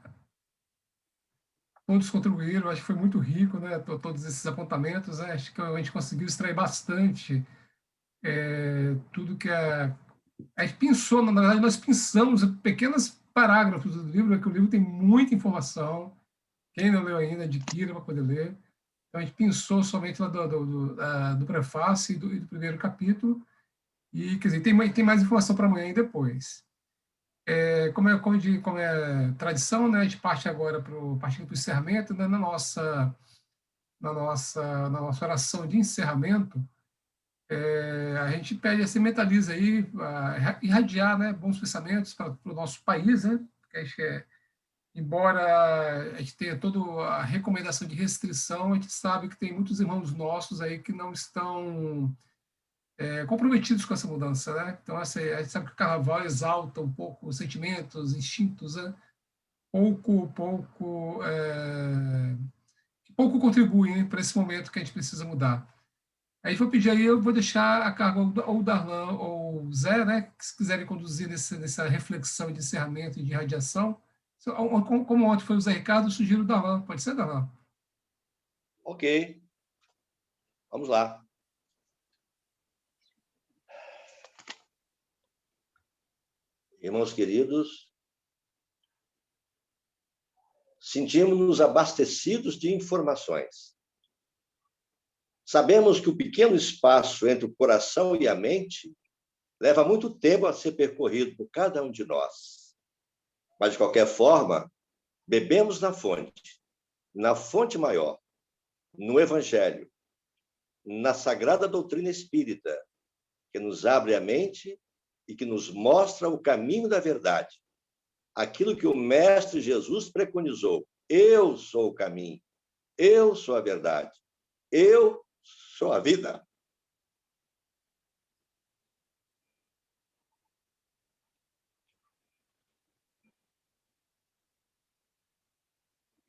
Todos contribuíram, acho que foi muito rico, né? Todos esses apontamentos, né? Acho que a gente conseguiu extrair bastante tudo que a gente pensou, na verdade, nós pensamos em pequenos parágrafos do livro, que o livro tem muita informação. Quem não leu ainda, adquira para poder ler. Então, a gente pensou somente lá do prefácio e do primeiro capítulo. E, quer dizer, tem mais informação para amanhã e depois. Como é tradição, né, a gente parte agora para o encerramento, né, na nossa oração de encerramento, a gente pede, assim, mentaliza aí, irradiar, né, bons pensamentos para o nosso país, né, porque acho que embora a gente tenha toda a recomendação de restrição, a gente sabe que tem muitos irmãos nossos aí que não estão comprometidos com essa mudança, né? Então, a gente sabe que o carnaval exalta um pouco os sentimentos, instintos, né? Pouco contribuem para esse momento que a gente precisa mudar. Aí vou pedir aí, eu vou deixar a cargo ou o Darlan ou o Zé, né? Que se quiserem conduzir nessa reflexão de encerramento e de radiação. Como ontem foi o Zé Ricardo, eu sugiro o Darlan. Pode ser, Darlan? Ok. Vamos lá. Irmãos queridos, sentimos-nos abastecidos de informações. Sabemos que o pequeno espaço entre o coração e a mente leva muito tempo a ser percorrido por cada um de nós. Mas, de qualquer forma, bebemos na fonte maior, no Evangelho, na sagrada doutrina espírita, que nos abre a mente e que nos mostra o caminho da verdade. Aquilo que o Mestre Jesus preconizou. Eu sou o caminho, eu sou a verdade, eu sou a vida.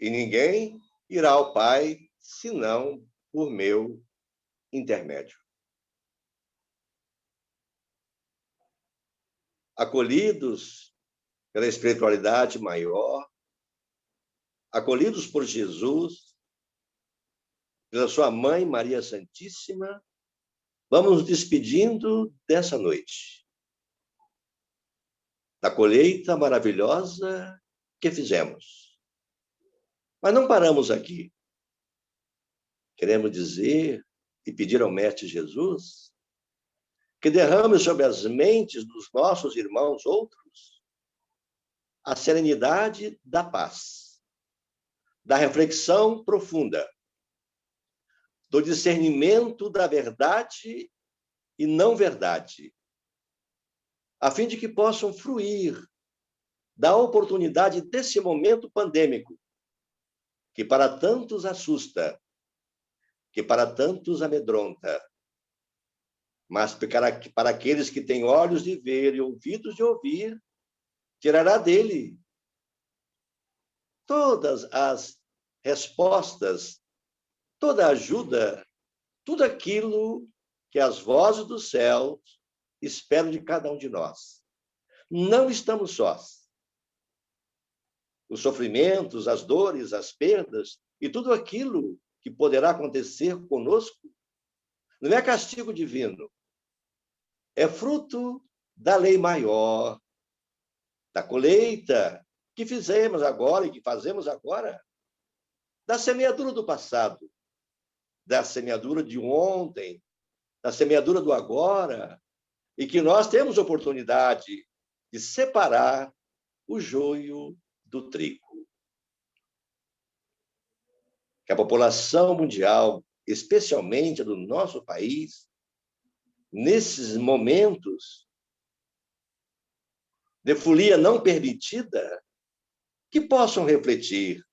E ninguém irá ao Pai senão por meu intermédio. Acolhidos pela espiritualidade maior, acolhidos por Jesus, pela sua mãe Maria Santíssima, vamos nos despedindo dessa noite, da colheita maravilhosa que fizemos. Mas não paramos aqui. Queremos dizer e pedir ao Mestre Jesus que derrame sobre as mentes dos nossos irmãos outros a serenidade da paz, da reflexão profunda, do discernimento da verdade e não verdade, a fim de que possam fruir da oportunidade desse momento pandêmico, que para tantos assusta, que para tantos amedronta, mas para aqueles que têm olhos de ver e ouvidos de ouvir, tirará dele todas as respostas, toda a ajuda, tudo aquilo que as vozes do céu esperam de cada um de nós. Não estamos sós. Os sofrimentos, as dores, as perdas e tudo aquilo que poderá acontecer conosco não é castigo divino, é fruto da lei maior, da colheita que fizemos agora e que fazemos agora, da semeadura do passado, da semeadura de ontem, da semeadura do agora, e que nós temos oportunidade de separar o joio do trigo. Que a população mundial, especialmente a do nosso país, nesses momentos de folia não permitida, que possam refletir.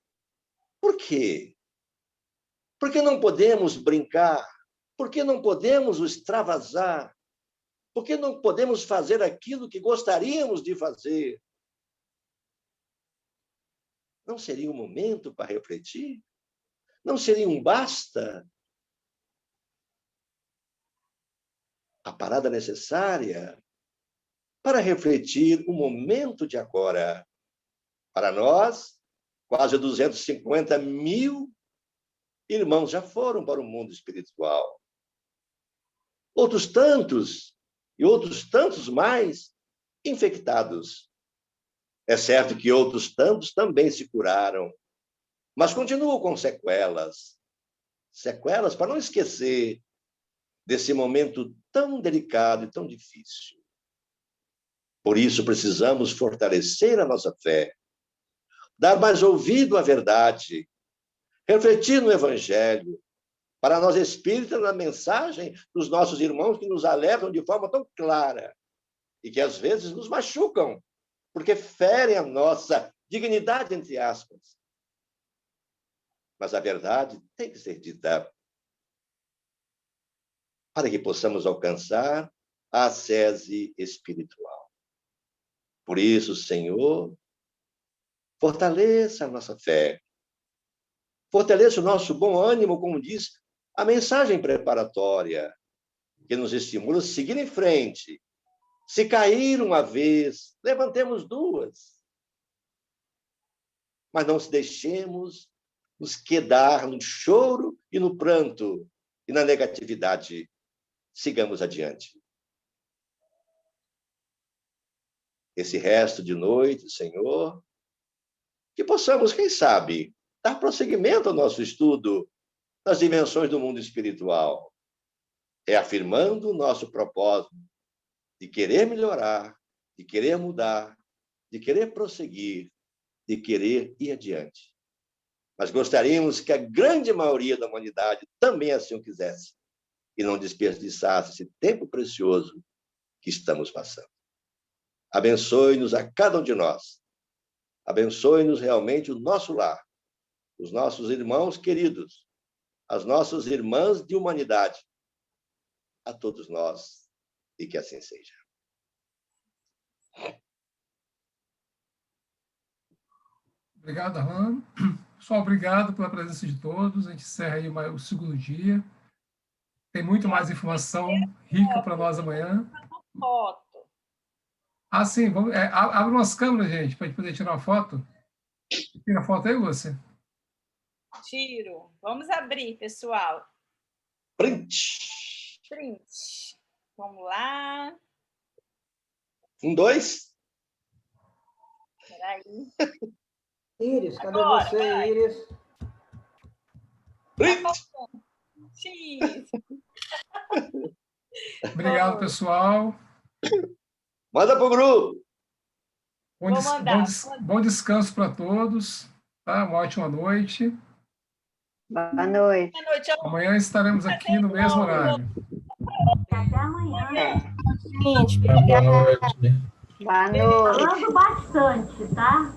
Por quê? Por que não podemos brincar? Por que não podemos extravasar? Por que não podemos fazer aquilo que gostaríamos de fazer? Não seria um momento para refletir? Não seria um basta? A parada necessária para refletir o momento de agora. Para nós, quase 250 mil irmãos já foram para o mundo espiritual. Outros tantos e outros tantos mais infectados. É certo que outros tantos também se curaram, mas continuam com sequelas. Sequelas para não esquecer desse momento tão delicado e tão difícil. Por isso, precisamos fortalecer a nossa fé, dar mais ouvido à verdade, refletir no Evangelho, para nós espíritas, na mensagem dos nossos irmãos que nos alertam de forma tão clara e que às vezes nos machucam, porque ferem a nossa dignidade, entre aspas. Mas a verdade tem que ser dita para que possamos alcançar a ascese espiritual. Por isso, Senhor, fortaleça a nossa fé, fortaleça o nosso bom ânimo, como diz a mensagem preparatória, que nos estimula a seguir em frente. Se cair uma vez, levantemos duas. Mas não se deixemos nos quedar no choro e no pranto e na negatividade. Sigamos adiante. Esse resto de noite, Senhor, que possamos, quem sabe, dar prosseguimento ao nosso estudo das dimensões do mundo espiritual, reafirmando o nosso propósito de querer melhorar, de querer mudar, de querer prosseguir, de querer ir adiante. Mas gostaríamos que a grande maioria da humanidade também assim o quisesse e não desperdiçasse esse tempo precioso que estamos passando. Abençoe-nos a cada um de nós. Abençoe-nos realmente o nosso lar, os nossos irmãos queridos, as nossas irmãs de humanidade, a todos nós, e que assim seja. Obrigado, Arlan. Pessoal, obrigado pela presença de todos. A gente encerra aí o segundo dia. Tem muito mais informação rica para nós amanhã. Foto. Ah, sim. Vamos, abre umas câmeras, gente, para a gente poder tirar uma foto. Tira a foto aí, Lúcia. Tiro. Vamos abrir, pessoal. Print. Print. Vamos lá. 1, 2. Espera aí. Iris, cadê Agora, você, vai. Iris? Print. X. Obrigado, pessoal. Manda para o grupo. Bom descanso para todos. Tá? Uma ótima noite. Boa noite. Boa noite. Amanhã estaremos aqui no mesmo horário. Até amanhã. Gente, Boa obrigada. noite. Boa noite. Falando bastante, tá?